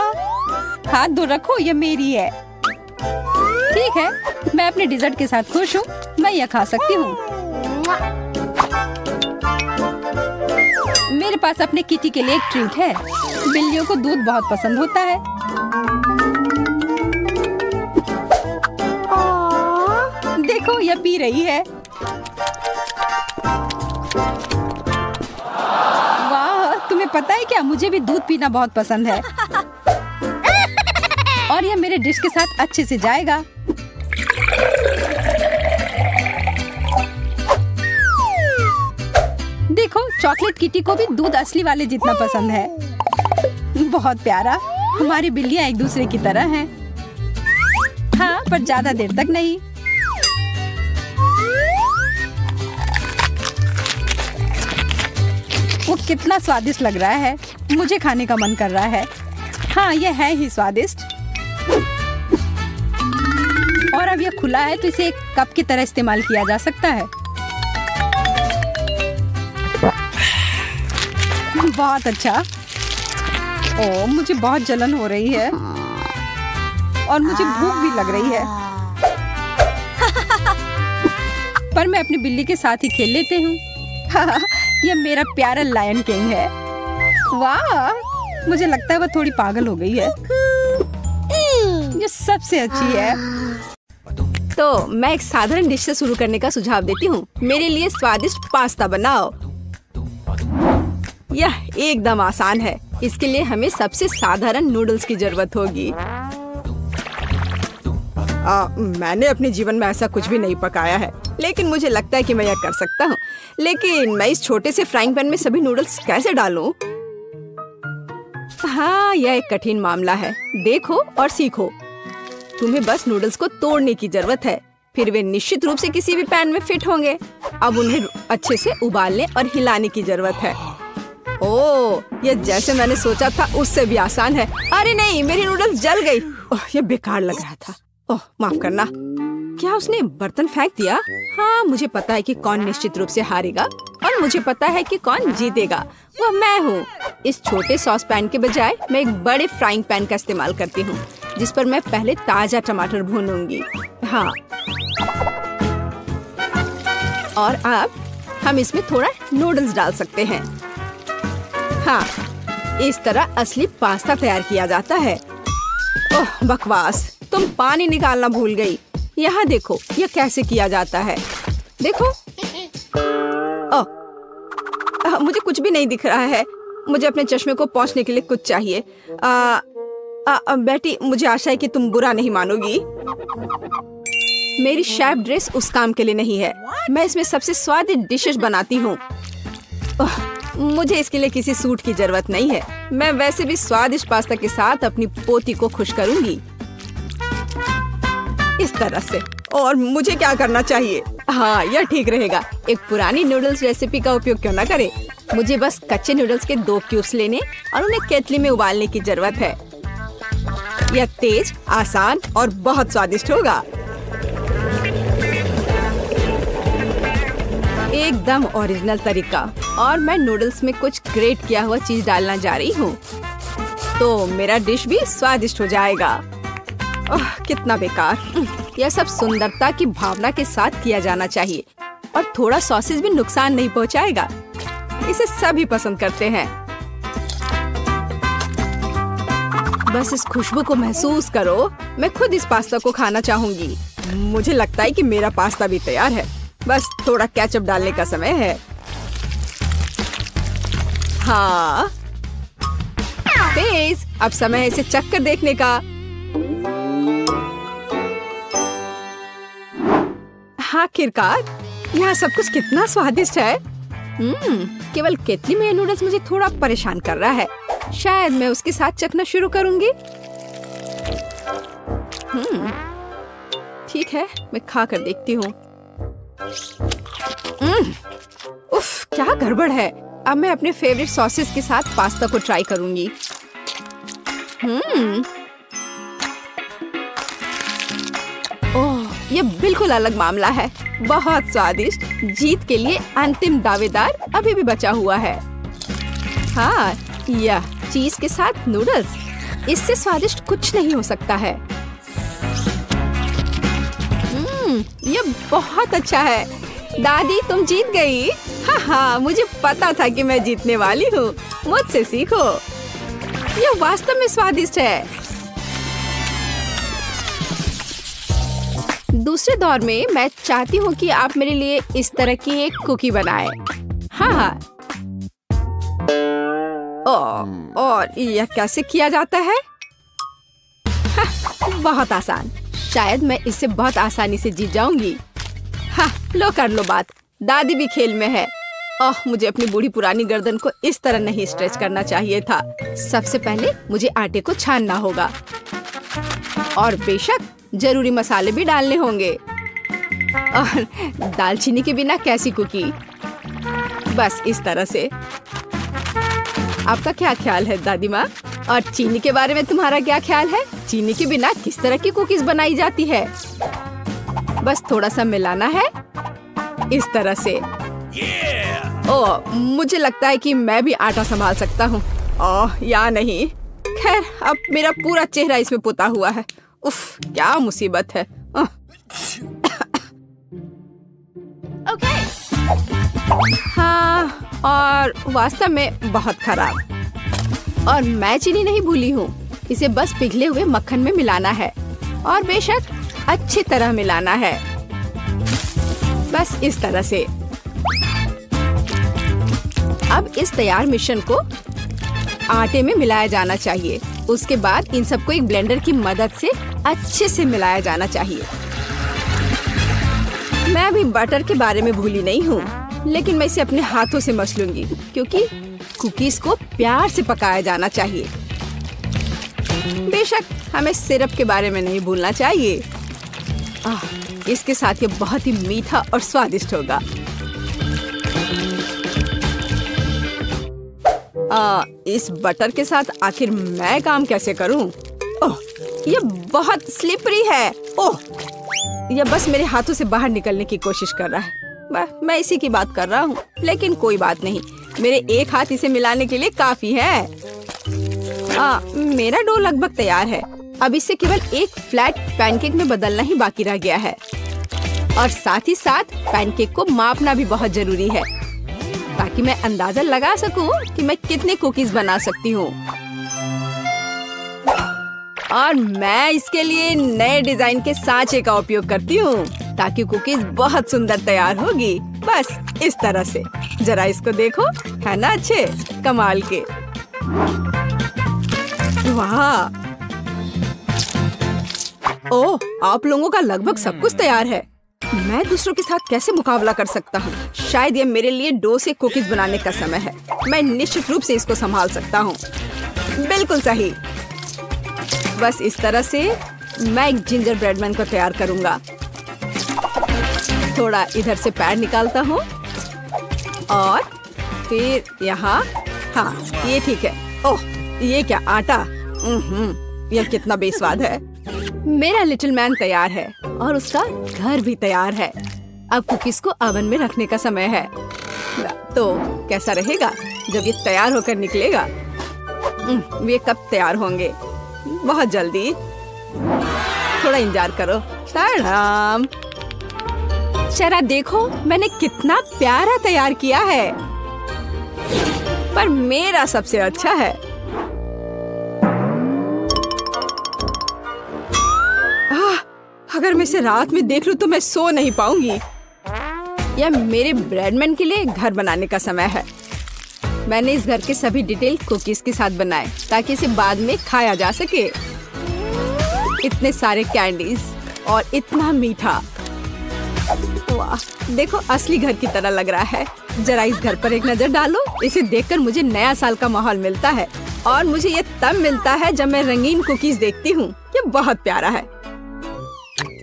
S1: हाथ दूर रखो, ये मेरी है। ठीक है, मैं अपने डिजर्ट के साथ खुश हूँ। मैं यह खा सकती हूँ। मेरे पास अपने किटी के लिए एक ट्रीट है। बिल्लियों को दूध बहुत पसंद होता है। देखो, यह पी रही है। वाह, तुम्हें पता है क्या, मुझे भी दूध पीना बहुत पसंद है। और यह मेरे डिश के साथ अच्छे से जाएगा। देखो, चॉकलेट किटी को भी दूध असली वाले जितना पसंद है। बहुत प्यारा। हमारी बिल्लियां एक दूसरे की तरह हैं। हाँ, पर ज्यादा देर तक नहीं। वो कितना स्वादिष्ट लग रहा है। मुझे खाने का मन कर रहा है। हाँ, यह है ही स्वादिष्ट। और अब यह खुला है तो इसे एक कप की तरह इस्तेमाल किया जा सकता है। बहुत अच्छा। ओह, मुझे बहुत जलन हो रही है और मुझे भूख भी लग रही है। पर मैं अपनी बिल्ली के साथ ही खेल लेती हूँ। यह मेरा प्यारा लायन किंग है। वाह, मुझे लगता है वह थोड़ी पागल हो गई है। ये सबसे अच्छी है।
S3: तो मैं एक साधारण डिश से शुरू करने का सुझाव देती हूँ। मेरे लिए स्वादिष्ट पास्ता बनाओ। यह एकदम आसान है। इसके लिए हमें सबसे साधारण नूडल्स की जरूरत होगी। मैंने अपने जीवन में ऐसा कुछ भी नहीं पकाया है, लेकिन मुझे लगता है कि मैं यह कर सकता हूँ। लेकिन मैं इस छोटे से फ्राइंग पैन में सभी नूडल्स कैसे डालूं? हाँ, यह एक कठिन मामला है। देखो और सीखो। तुम्हें बस नूडल्स को तोड़ने की जरूरत है, फिर वे निश्चित रूप से किसी भी पैन में फिट होंगे। अब उन्हें अच्छे से उबालने और हिलाने की जरूरत है। ओह, यह जैसे मैंने सोचा था उससे भी आसान है। अरे नहीं, मेरी नूडल्स जल गई। ओह, यह बेकार लग रहा था। ओह, माफ करना। क्या उसने बर्तन फेंक दिया? हाँ, मुझे पता है कि कौन निश्चित रूप से हारेगा और मुझे पता है कि कौन जीतेगा। वो मैं हूँ। इस छोटे सॉस पैन के बजाय मैं एक बड़े फ्राइंग पैन का इस्तेमाल करती हूँ, जिस पर मैं पहले ताजा टमाटर भूनूंगी। हाँ, और अब हम इसमें थोड़ा नूडल्स डाल सकते हैं। हाँ, इस तरह असली पास्ता तैयार किया जाता है। ओह बकवास, तुम पानी निकालना भूल गई। यहाँ देखो, यह कैसे किया जाता है। देखो। ओह, मुझे कुछ भी नहीं दिख रहा है। मुझे अपने चश्मे को पोंछने के लिए कुछ चाहिए। बेटी, मुझे आशा है कि तुम बुरा नहीं मानोगी। मेरी शेफ ड्रेस उस काम के लिए नहीं है। मैं इसमें सबसे स्वादिष्ट डिशेस बनाती हूँ। मुझे इसके लिए किसी सूट की जरूरत नहीं है। मैं वैसे भी स्वादिष्ट पास्ता के साथ अपनी पोती को खुश करूंगी इस तरह से। और मुझे क्या करना चाहिए? हाँ, यह ठीक रहेगा। एक पुरानी नूडल्स रेसिपी का उपयोग क्यों न करें। मुझे बस कच्चे नूडल्स के 2 क्यूब्स लेने और उन्हें केतली में उबालने की जरूरत है। यह तेज, आसान और बहुत स्वादिष्ट होगा। एकदम ओरिजिनल तरीका। और मैं नूडल्स में कुछ ग्रेट किया हुआ चीज डालना जा रही हूँ, तो मेरा डिश भी स्वादिष्ट हो जाएगा। ओह, कितना बेकार। यह सब सुंदरता की भावना के साथ किया जाना चाहिए और थोड़ा सॉसेज भी नुकसान नहीं पहुँचाएगा। इसे सभी पसंद करते हैं। बस इस खुशबू को महसूस करो। मैं खुद इस पास्ता को खाना चाहूंगी। मुझे लगता है कि मेरा पास्ता भी तैयार है। बस थोड़ा केचप डालने का समय है। हाँ, तेज। अब समय है इसे चख कर देखने का। आखिरकार, यहाँ सब कुछ कितना स्वादिष्ट है। केवल केतली में ये नूडल्स मुझे थोड़ा परेशान कर रहा है। शायद मैं उसके साथ चखना शुरू करूंगी। ठीक है, मैं खा कर देखती हूँ। उफ, क्या गड़बड़ है। अब मैं अपने फेवरेट सॉसेस के साथ पास्ता को ट्राई करूंगी। ओह, ये बिल्कुल अलग मामला है। बहुत स्वादिष्ट। जीत के लिए अंतिम दावेदार अभी भी बचा हुआ है। हाँ, यह चीज के साथ नूडल्स, इससे स्वादिष्ट कुछ नहीं हो सकता है। यह बहुत अच्छा है। दादी, तुम जीत गई। हाँ, मुझे पता था कि मैं जीतने वाली हूँ। मुझसे सीखो। यह वास्तव में स्वादिष्ट है। दूसरे दौर में मैं चाहती हूँ कि आप मेरे लिए इस तरह की एक कुकी बनाएं। हाँ। और यह कैसे किया जाता है? हाँ, बहुत आसान। शायद मैं इससे बहुत आसानी से जीत जाऊंगी। हाँ, लो कर लो बात। दादी भी खेल में है। ओह, मुझे अपनी बूढ़ी पुरानी गर्दन को इस तरह नहीं स्ट्रेच करना चाहिए था। सबसे पहले मुझे आटे को छानना होगा और बेशक जरूरी मसाले भी डालने होंगे। और दालचीनी के बिना कैसी कुकी? बस इस तरह से। आपका क्या ख्याल है दादी माँ? और चीनी के बारे में तुम्हारा क्या ख्याल है? चीनी के बिना किस तरह की कुकीज बनाई जाती है? बस थोड़ा सा मिलाना है इस तरह से। ओह, मुझे लगता है कि मैं भी आटा संभाल सकता हूँ। ओह, या नहीं। खैर, अब मेरा पूरा चेहरा इसमें पुता हुआ है। उफ, क्या मुसीबत है।
S2: Okay.
S3: हाँ, और वास्तव में बहुत खराब। और मैं चीनी नहीं भूली हूँ। इसे बस पिघले हुए मक्खन में मिलाना है और बेशक अच्छी तरह मिलाना है। बस इस तरह से। अब इस तैयार मिश्रण को आटे में मिलाया जाना चाहिए। उसके बाद इन सबको एक ब्लेंडर की मदद से अच्छे से मिलाया जाना चाहिए। मैं अभी बटर के बारे में भूली नहीं हूँ, लेकिन मैं इसे अपने हाथों से मस लूंगी क्योंकि कुकीज को प्यार से पकाया जाना चाहिए। बेशक हमें सिरप के बारे में नहीं भूलना चाहिए। इसके साथ ये बहुत ही मीठा और स्वादिष्ट होगा। इस बटर के साथ आखिर मैं काम कैसे करूं? ओह, ये बहुत स्लिपरी है। ओह, यह बस मेरे हाथों से बाहर निकलने की कोशिश कर रहा है। मैं इसी की बात कर रहा हूँ, लेकिन कोई बात नहीं, मेरे एक हाथ इसे मिलाने के लिए काफी है। मेरा डो लगभग तैयार है। अब इसे केवल एक फ्लैट पैनकेक में बदलना ही बाकी रह गया है, और साथ ही साथ पैनकेक को मापना भी बहुत जरूरी है, ताकि मैं अंदाजा लगा सकूं कि मैं कितने कुकीज बना सकती हूँ। और मैं इसके लिए नए डिजाइन के सांचे का उपयोग करती हूँ, ताकि कुकीज बहुत सुंदर तैयार होगी। बस इस तरह से। जरा इसको देखो, है ना अच्छे, कमाल के। वाह! ओह, आप लोगों का लगभग सब कुछ तैयार है। मैं दूसरों के साथ कैसे मुकाबला कर सकता हूँ? शायद ये मेरे लिए डो से कुकीज बनाने का समय है। मैं निश्चित रूप से इसको संभाल सकता हूँ। बिल्कुल सही। बस इस तरह से मैं एक जिंजर ब्रेड मैन को तैयार करूंगा। थोड़ा इधर से पैर निकालता हूँ और फिर यहाँ। हाँ, ये ठीक है। ओह, ये क्या आटा? यह कितना बेस्वाद है। मेरा लिटिल मैन तैयार है और उसका घर भी तैयार है। अब कुकीज को ओवन में रखने का समय है। तो कैसा रहेगा जब ये तैयार होकर निकलेगा? ये कब तैयार होंगे? बहुत जल्दी। थोड़ा इंतजार करो। ताड़ाम! जरा देखो, मैंने कितना प्यारा तैयार किया है। पर मेरा सबसे अच्छा है। अगर मैं इसे रात में देख लूं तो मैं सो नहीं पाऊंगी। यह मेरे ब्रेडमैन के लिए घर बनाने का समय है। मैंने इस घर के सभी डिटेल कुकीज के साथ बनाए, ताकि इसे बाद में खाया जा सके। इतने सारे कैंडीज और इतना मीठा। वाह, देखो, असली घर की तरह लग रहा है। जरा इस घर पर एक नजर डालो। इसे देखकर मुझे नया साल का माहौल मिलता है, और मुझे ये तब मिलता है जब मैं रंगीन कुकीज देखती हूँ। ये बहुत प्यारा है।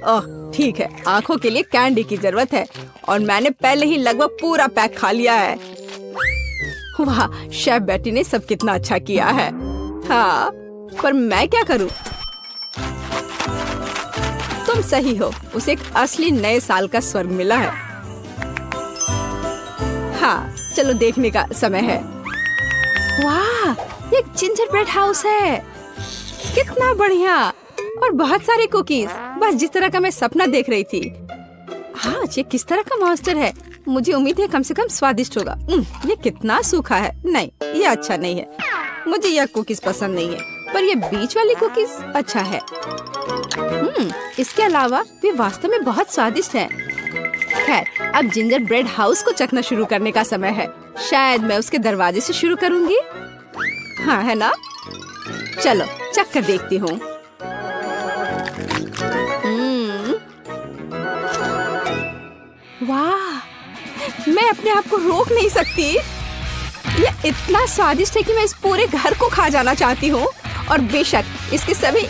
S3: ओह, ठीक है, आंखों के लिए कैंडी की जरूरत है, और मैंने पहले ही लगभग पूरा पैक खा लिया है। वाह, शेफ बेटी ने सब कितना अच्छा किया है। हाँ, पर मैं क्या करूं? तुम सही हो, उसे एक असली नए साल का स्वर्ग मिला है। हाँ, चलो देखने का समय है। वाह, ये एक जिंजर ब्रेड हाउस है। कितना बढ़िया, और बहुत सारे कुकीज, बस जिस तरह का मैं सपना देख रही थी। हाँ, ये किस तरह का मॉन्स्टर है? मुझे उम्मीद है कम से कम स्वादिष्ट होगा। ये कितना सूखा है। नहीं, ये अच्छा नहीं है। मुझे यह कुकीज पसंद नहीं है, पर ये बीच वाली कुकीज अच्छा है। इसके अलावा वे वास्तव में बहुत स्वादिष्ट हैं। खैर, अब जिंजर ब्रेड हाउस को चखना शुरू करने का समय है। शायद मैं उसके दरवाजे से शुरू करूंगी। हाँ, है ना? चलो चख कर देखती हूँ। वाह, मैं अपने आप को रोक नहीं सकती। ये इतना स्वादिष्ट है कि मैं इस पूरे घर को खा जाना चाहती हूँ, और बेशक इसके सभी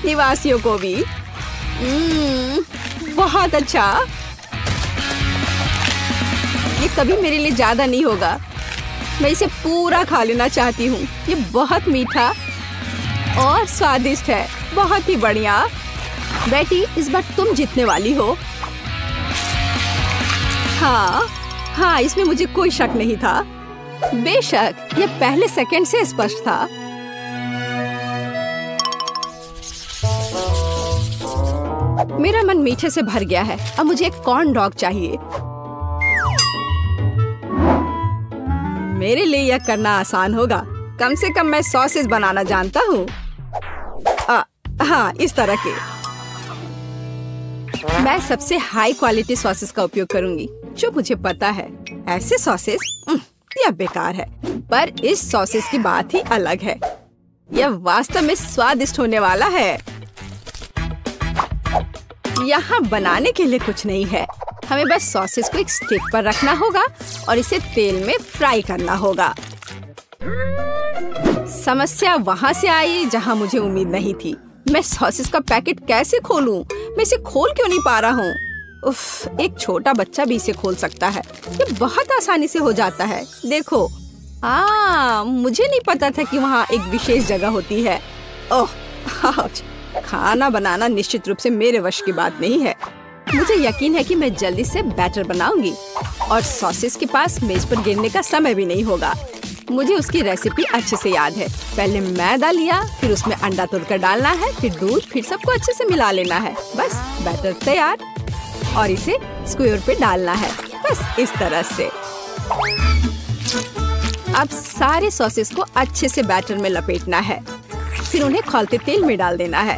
S3: निवासियों को भी। बहुत अच्छा। ये कभी मेरे लिए ज्यादा नहीं होगा। मैं इसे पूरा खा लेना चाहती हूँ। ये बहुत मीठा और स्वादिष्ट है। बहुत ही बढ़िया। बेटी, इस बार तुम जीतने वाली हो। हाँ, इसमें मुझे कोई शक नहीं था। बेशक ये पहले सेकंड से स्पष्ट था। मेरा मन मीठे से भर गया है। अब मुझे एक कॉर्न डॉग चाहिए। मेरे लिए यह करना आसान होगा। कम से कम मैं सॉसेज बनाना जानता हूँ। हाँ, इस तरह के। मैं सबसे हाई क्वालिटी सॉसेस का उपयोग करूंगी, जो मुझे पता है। ऐसे सॉसेस यह बेकार है, पर इस सॉसेस की बात ही अलग है। यह वास्तव में स्वादिष्ट होने वाला है। यहाँ बनाने के लिए कुछ नहीं है। हमें बस सॉसेस को एक स्टिक पर रखना होगा और इसे तेल में फ्राई करना होगा। समस्या वहाँ से आई जहाँ मुझे उम्मीद नहीं थी। मैं सॉसेस का पैकेट कैसे खोलूं? मैं इसे खोल क्यों नहीं पा रहा हूँ? उफ, एक छोटा बच्चा भी इसे खोल सकता है। ये बहुत आसानी से हो जाता है। देखो, मुझे नहीं पता था कि वहाँ एक विशेष जगह होती है। ओह, खाना बनाना निश्चित रूप से मेरे वश की बात नहीं है। मुझे यकीन है कि मैं जल्दी से बैटर बनाऊंगी और सॉसेस के पास मेज पर गिरने का समय भी नहीं होगा। मुझे उसकी रेसिपी अच्छे से याद है। पहले मैदा लिया, फिर उसमें अंडा तोड़कर डालना है, फिर दूध, फिर सबको अच्छे से मिला लेना है। बस बैटर तैयार और इसे स्क्वायर पे डालना है, बस इस तरह से। अब सारे सॉसेस को अच्छे से बैटर में लपेटना है, फिर उन्हें खौलते तेल में डाल देना है।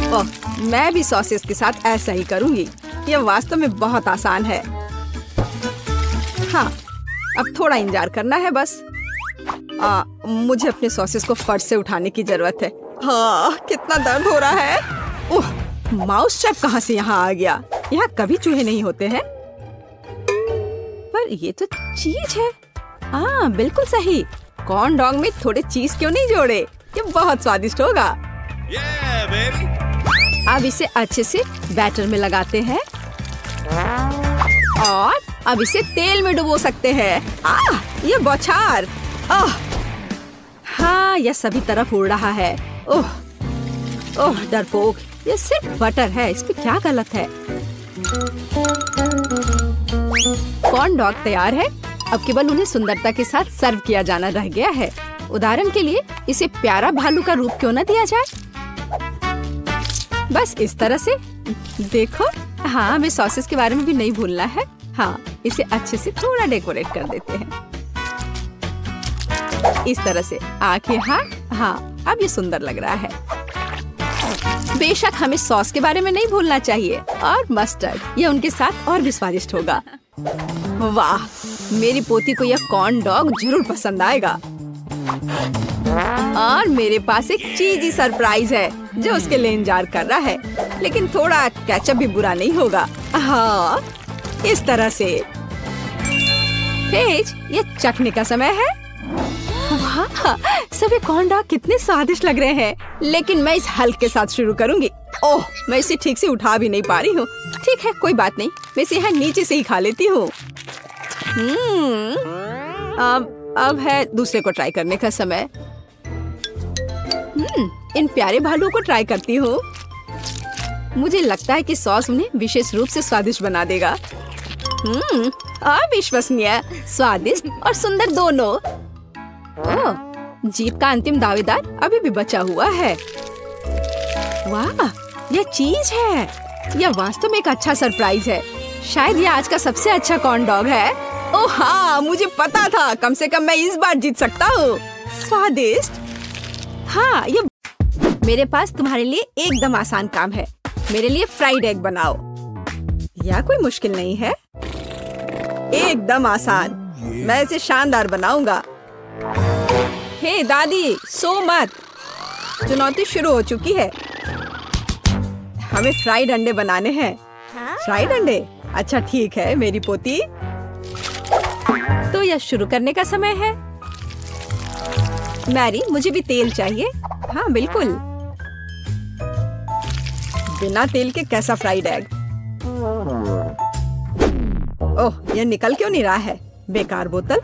S3: ओह, मैं भी सॉसेस के साथ ऐसा ही करूंगी। यह वास्तव में बहुत आसान है। हाँ, अब थोड़ा इंतजार करना है बस। मुझे अपने सॉसेस को फर्श से उठाने की जरूरत है। हाँ, कितना दर्द हो रहा है। ओह, माउस ट्रैप कहाँ से यहाँ आ गया? यहाँ कभी चूहे नहीं होते हैं। पर ये तो चीज है। हाँ, बिल्कुल सही। कॉर्न डॉग में थोड़े चीज क्यों नहीं जोड़े? ये बहुत स्वादिष्ट होगा। अब इसे अच्छे से बैटर में लगाते हैं और अब इसे तेल में डुबो सकते हैं। ये बौछार। हाँ, यह सभी तरफ उड़ रहा है। ओह ओह, डरपोक, ये सिर्फ बटर है, इसमें क्या गलत है? कॉर्न डॉग तैयार है। अब केवल उन्हें सुंदरता के साथ सर्व किया जाना रह गया है। उदाहरण के लिए इसे प्यारा भालू का रूप क्यों न दिया जाए? बस इस तरह से। देखो, हाँ, हमें सॉसेस के बारे में भी नहीं भूलना है। हाँ, इसे अच्छे से थोड़ा डेकोरेट कर देते हैं इस तरह से। आंखें, हाँ, अब ये सुंदर लग रहा है। बेशक हमें सॉस के बारे में नहीं भूलना चाहिए और मस्टर्ड, ये उनके साथ और भी स्वादिष्ट होगा। वाह, मेरी पोती को यह कॉर्न डॉग जरूर पसंद आएगा। और मेरे पास एक चीजी सरप्राइज है जो उसके लिए इंतजार कर रहा है, लेकिन थोड़ा केचप भी बुरा नहीं होगा। हाँ, इस तरह से। पेज, ये चखने का समय है। वाह, सभी कॉर्न डॉग कितने स्वादिष्ट लग रहे हैं, लेकिन मैं इस हल्क के साथ शुरू करूंगी। ओह, मैं इसे ठीक से उठा भी नहीं पा रही हूँ। ठीक है, कोई बात नहीं, मैं इसे यहाँ नीचे से ही खा लेती हूँ। अब है दूसरे को ट्राई करने का समय। इन प्यारे भालुओं को ट्राई करती हूँ। मुझे लगता है कि सॉस उन्हें विशेष रूप से स्वादिष्ट बना देगा। अविश्वसनीय, स्वादिष्ट और सुंदर दोनों। ओह, जीत का अंतिम दावेदार अभी भी बचा हुआ है। वाह, यह चीज है। यह वास्तव में एक अच्छा सरप्राइज है। शायद यह आज का सबसे अच्छा कॉर्न डॉग है। ओह हाँ, मुझे पता था। कम से कम मैं इस बार जीत सकता हूँ। स्वादिष्ट। हाँ, ये मेरे पास तुम्हारे लिए एकदम आसान काम है। मेरे लिए फ्राइड एग बनाओ। यह कोई मुश्किल नहीं है, एकदम आसान। मैं इसे शानदार बनाऊंगा। हे दादी, सो मत। चुनौती शुरू हो चुकी है। हमें फ्राइड अंडे बनाने हैं। फ्राइड अंडे? अच्छा ठीक है मेरी पोती। तो यह शुरू करने का समय है। मैरी, मुझे भी तेल चाहिए। हाँ बिल्कुल। बिना तेल के कैसा फ्राइड एग? ओह, यह निकल क्यों नहीं रहा है? बेकार बोतल।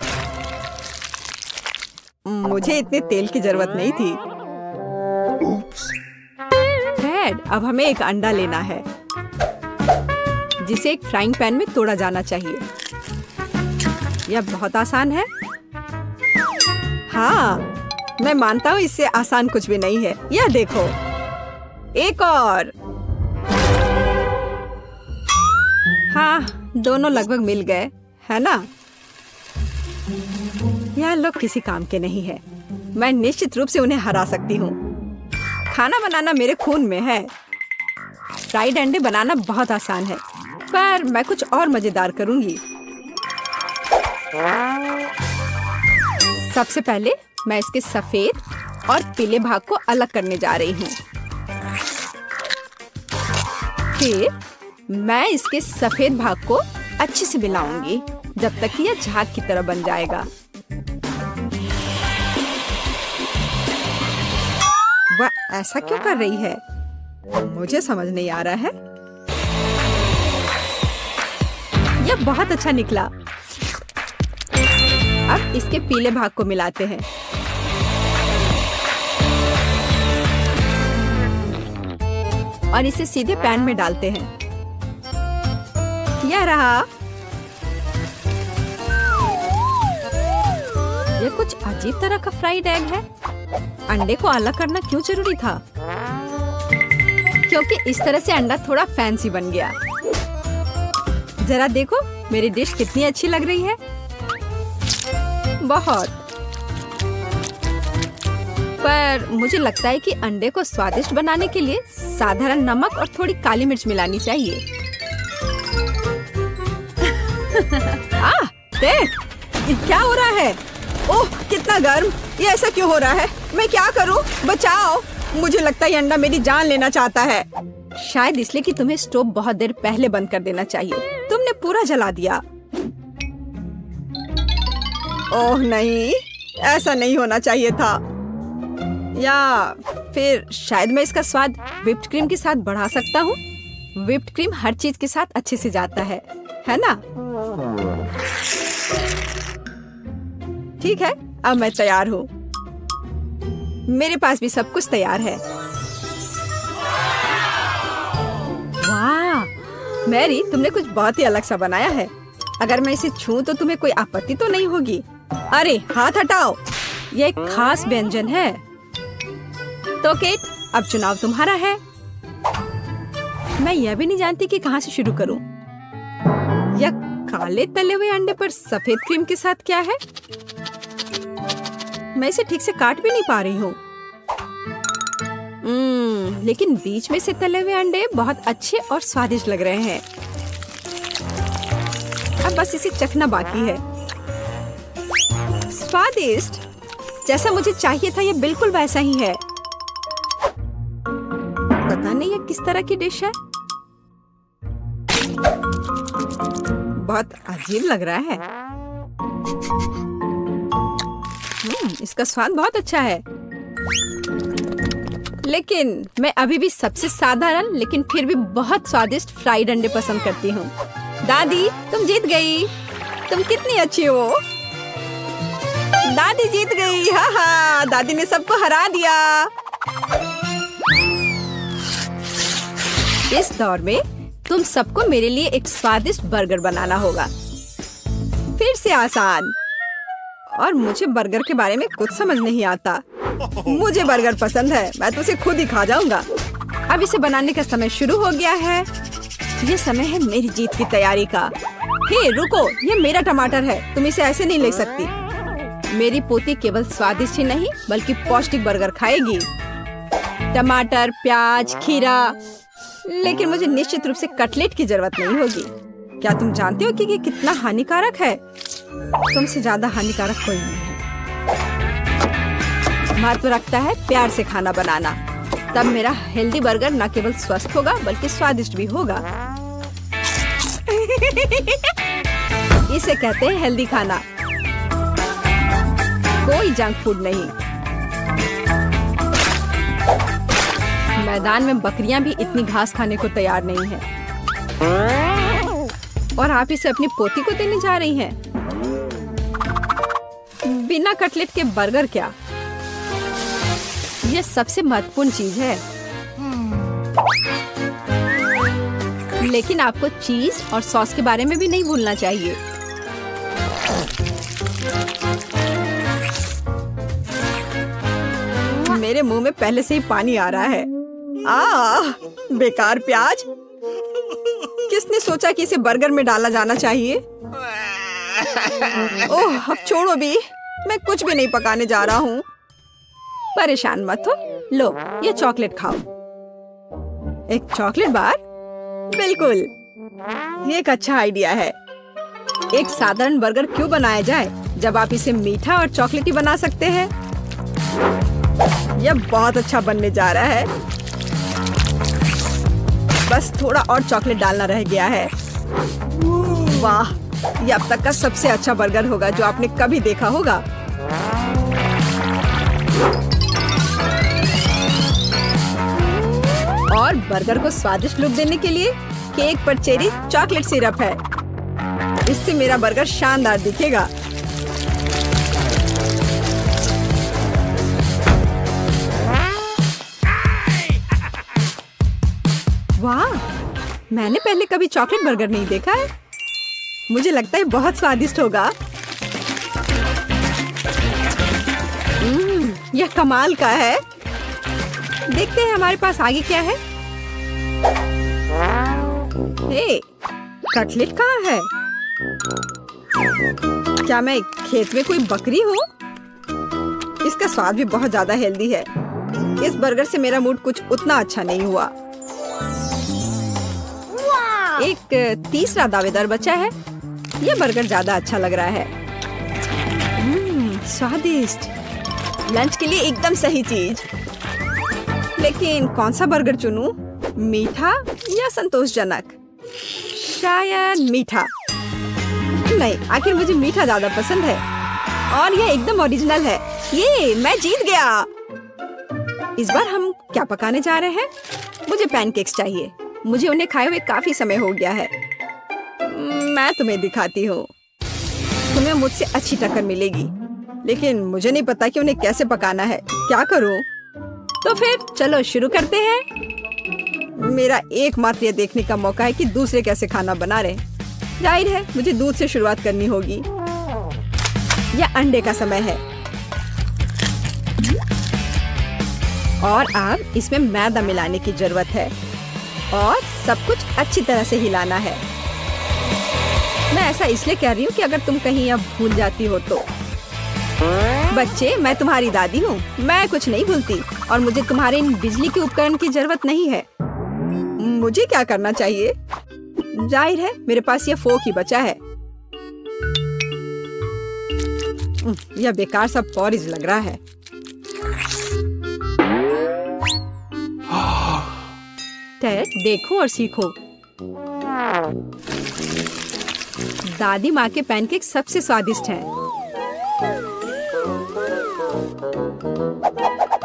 S3: मुझे इतने तेल की जरूरत नहीं थी। फ्रेड, अब हमें एक अंडा लेना है जिसे एक फ्राइंग पैन में तोड़ा जाना चाहिए। यह बहुत आसान है। हाँ, मैं मानता हूँ इससे आसान कुछ भी नहीं है। यह देखो, एक और। हाँ, दोनों लगभग मिल गए, है ना? यह लोग किसी काम के नहीं है। मैं निश्चित रूप से उन्हें हरा सकती हूँ। खाना बनाना मेरे खून में है। फ्राइड अंडे बनाना बहुत आसान है, पर मैं कुछ और मजेदार करूंगी। सबसे पहले मैं इसके सफेद और पीले भाग को अलग करने जा रही हूँ। फिर मैं इसके सफेद भाग को अच्छे से मिलाऊंगी जब तक कि यह झाग की तरह बन जाएगा। वह ऐसा क्यों कर रही है? मुझे समझ नहीं आ रहा है। यह बहुत अच्छा निकला। अब इसके पीले भाग को मिलाते हैं। और इसे सीधे पैन में डालते हैं। यह रहा। यह कुछ अजीब तरह का फ्राइड एग है। अंडे को अलग करना क्यों जरूरी था? क्योंकि इस तरह से अंडा थोड़ा फैंसी बन गया। जरा देखो मेरी डिश कितनी अच्छी लग रही है। बहुत। पर मुझे लगता है कि अंडे को स्वादिष्ट बनाने के लिए साधारण नमक और थोड़ी काली मिर्च मिलानी चाहिए। देख, ये क्या हो रहा है? ओह, कितना गर्म! ये ऐसा क्यों हो रहा है? मैं क्या करूं? बचाओ! मुझे लगता है ये अंडा मेरी जान लेना चाहता है। शायद इसलिए कि तुम्हें स्टोव बहुत देर पहले बंद कर देना चाहिए। तुमने पूरा जला दिया। ओह नहीं, ऐसा नहीं होना चाहिए था। या फिर शायद मैं इसका स्वाद व्हिप्ड क्रीम के साथ बढ़ा सकता हूँ। व्हिप्ड क्रीम हर चीज के साथ अच्छे से जाता है ना? ठीक है, अब मैं तैयार हूँ। मेरे पास भी सब कुछ तैयार है। वाह, मैरी, तुमने कुछ बहुत ही अलग सा बनाया है। अगर मैं इसे छूं तो तुम्हें कोई आपत्ति तो नहीं होगी? अरे हाथ हटाओ, यह एक खास व्यंजन है। तो केट, अब चुनाव तुम्हारा है। मैं यह भी नहीं जानती कि कहाँ से शुरू करूं। यह काले तले हुए अंडे पर सफेद क्रीम के साथ क्या है? मैं इसे ठीक से काट भी नहीं पा रही हूँ। लेकिन बीच में से तले हुए अंडे बहुत अच्छे और स्वादिष्ट लग रहे हैं। अब बस इसे चखना बाकी है। स्वादिष्ट, जैसा मुझे चाहिए था, यह बिल्कुल वैसा ही है। पता नहीं यह किस तरह की डिश है। बहुत अजीब लग रहा है। इसका स्वाद बहुत अच्छा है। लेकिन मैं अभी भी सबसे साधारण लेकिन फिर भी बहुत स्वादिष्ट फ्राइड अंडे पसंद करती हूँ। दादी, तुम जीत गई। तुम कितनी अच्छी हो। दादी जीत गई। हाँ हाँ, दादी ने सबको हरा दिया। इस दौर में तुम सबको मेरे लिए एक स्वादिष्ट बर्गर बनाना होगा। फिर से आसान। और मुझे बर्गर के बारे में कुछ समझ नहीं आता। मुझे बर्गर पसंद है, मैं तो उसे खुद ही खा जाऊंगा। अब इसे बनाने का समय शुरू हो गया है। ये समय है मेरी जीत की तैयारी का। हे रुको, ये मेरा टमाटर है, तुम इसे ऐसे नहीं ले सकती। मेरी पोती केवल स्वादिष्ट ही नहीं बल्कि पौष्टिक बर्गर खाएगी। टमाटर, प्याज, खीरा। लेकिन मुझे निश्चित रूप से कटलेट की जरूरत नहीं होगी। क्या तुम जानते हो कि ये कितना हानिकारक है? तुमसे ज्यादा हानिकारक कोई नहीं है। महत्व रखता है प्यार से खाना बनाना। तब मेरा हेल्दी बर्गर न केवल स्वस्थ होगा बल्कि स्वादिष्ट भी होगा। इसे कहते हैं हेल्दी खाना, कोई जंक फूड नहीं। मैदान में बकरियां भी इतनी घास खाने को तैयार नहीं है, और आप इसे अपनी पोती को देने जा रही हैं। बिना कटलेट के बर्गर क्या? यह सबसे महत्वपूर्ण चीज है। लेकिन आपको चीज और सॉस के बारे में भी नहीं भूलना चाहिए। मेरे मुंह में पहले से ही पानी आ रहा है। बेकार प्याज। किसने सोचा कि इसे बर्गर में डाला जाना चाहिए? ओह, अब छोड़ो भी, मैं कुछ भी नहीं पकाने जा रहा हूँ। परेशान मत हो। लो, ये चॉकलेट खाओ। एक चॉकलेट बार? बिल्कुल, ये एक अच्छा आइडिया है। एक साधारण बर्गर क्यों बनाया जाए जब आप इसे मीठा और चॉकलेटी बना सकते हैं? यह बहुत अच्छा बनने जा रहा है। बस थोड़ा और चॉकलेट डालना रह गया है। वाह, यह अब तक का सबसे अच्छा बर्गर होगा जो आपने कभी देखा होगा। और बर्गर को स्वादिष्ट लुक देने के लिए केक पर चेरी चॉकलेट सिरप है। इससे मेरा बर्गर शानदार दिखेगा।
S1: मैंने पहले कभी चॉकलेट बर्गर नहीं देखा है। मुझे लगता है बहुत स्वादिष्ट होगा। यह कमाल का है। देखते हैं हमारे पास आगे क्या है। हे, कटलेट कहाँ है? क्या मैं खेत में कोई बकरी हूँ? इसका स्वाद भी बहुत ज्यादा हेल्दी है। इस बर्गर से मेरा मूड कुछ उतना अच्छा नहीं हुआ। एक तीसरा दावेदार बचा है। यह बर्गर ज्यादा अच्छा लग रहा है। स्वादिष्ट। लंच के लिए एकदम सही चीज। लेकिन कौन सा बर्गर चुनूं? मीठा या संतोषजनक? शायद मीठा। नहीं, आखिर मुझे मीठा ज्यादा पसंद है और यह एकदम ओरिजिनल है। ये मैं जीत गया। इस बार हम क्या पकाने जा रहे हैं? मुझे पैनकेक्स चाहिए। मुझे उन्हें खाए हुए काफी समय हो गया है। मैं तुम्हें दिखाती हूँ। तुम्हें मुझसे अच्छी टक्कर मिलेगी, लेकिन मुझे नहीं पता कि उन्हें कैसे पकाना है। क्या करूँ? तो फिर चलो शुरू करते हैं। मेरा एकमात्र ये देखने का मौका है कि दूसरे कैसे खाना बना रहे। जाहिर है मुझे दूध से शुरुआत करनी होगी। यह अंडे का समय है और अब इसमें मैदा मिलाने की जरूरत है और सब कुछ अच्छी तरह से हिलाना है। मैं ऐसा इसलिए कह रही हूँ कि अगर तुम कहीं अब भूल जाती हो तो। बच्चे, मैं तुम्हारी दादी हूँ। मैं कुछ नहीं भूलती और मुझे तुम्हारे इन बिजली के उपकरण की जरूरत नहीं है। मुझे क्या करना चाहिए? जाहिर है मेरे पास ये फोक ही बचा है। यह बेकार सा पॉरिज लग रहा है। टेड, देखो और सीखो। दादी माँ के पैनकेक सबसे स्वादिष्ट हैं।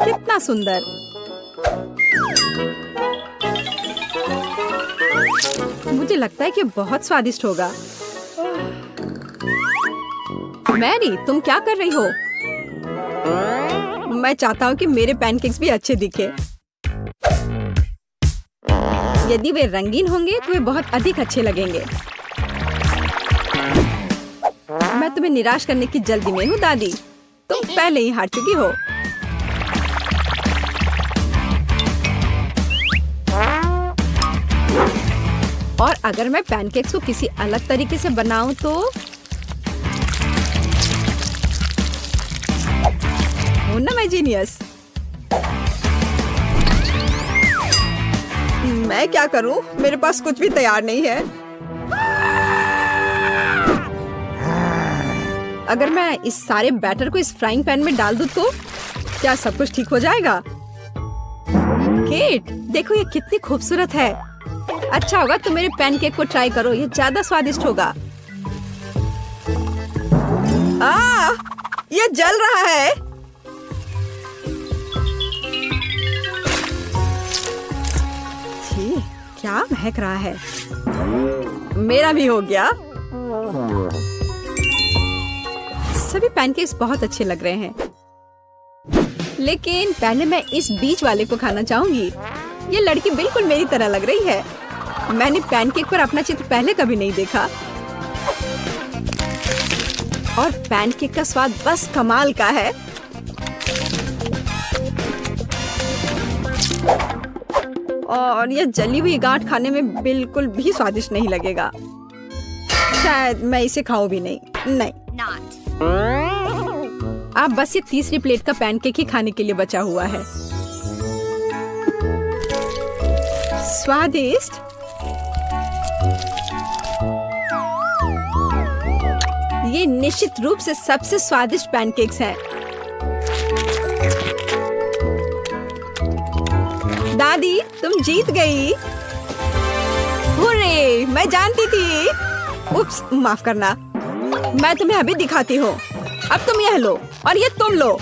S1: कितना सुंदर। मुझे लगता है कि बहुत स्वादिष्ट होगा। मैरी, तुम क्या कर रही हो? मैं चाहता हूँ कि मेरे पैनकेक्स भी अच्छे दिखे। यदि वे रंगीन होंगे तो वे बहुत अधिक अच्छे लगेंगे। मैं तुम्हें निराश करने की जल्दी में हूँ दादी। तुम पहले ही हार चुकी हो। और अगर मैं पैनकेक्स को किसी अलग तरीके से बनाऊं तो हो ना मैं जीनियस। मैं क्या करूं? मेरे पास कुछ भी तैयार नहीं है। अगर मैं इस सारे बैटर को इस फ्राइंग पैन में डाल दूं तो क्या सब कुछ ठीक हो जाएगा? केट, देखो ये कितनी खूबसूरत है। अच्छा होगा तुम मेरे पैनकेक को ट्राई करो। ये ज्यादा स्वादिष्ट होगा। ये जल रहा है। छी, क्या महक रहा है। मेरा भी हो गया। सभी पैनकेक्स बहुत अच्छे लग रहे हैं, लेकिन पहले मैं इस बीच वाले को खाना चाहूंगी। ये लड़की बिल्कुल मेरी तरह लग रही है। मैंने पैनकेक पर अपना चित्र पहले कभी नहीं देखा और पैनकेक का स्वाद बस कमाल का है। और यह जली हुई गांठ खाने में बिल्कुल भी स्वादिष्ट नहीं लगेगा। शायद मैं इसे खाऊं भी नहीं। अब बस ये तीसरी प्लेट का पैनकेक ही खाने के लिए बचा हुआ है। स्वादिष्ट। ये निश्चित रूप से सबसे स्वादिष्ट पैनकेक्स हैं। दादी, तुम जीत गई। हुर्रे, मैं जानती थी। उप्स, माफ करना। मैं तुम्हें अभी दिखाती हूँ। अब तुम यह लो और ये तुम लो।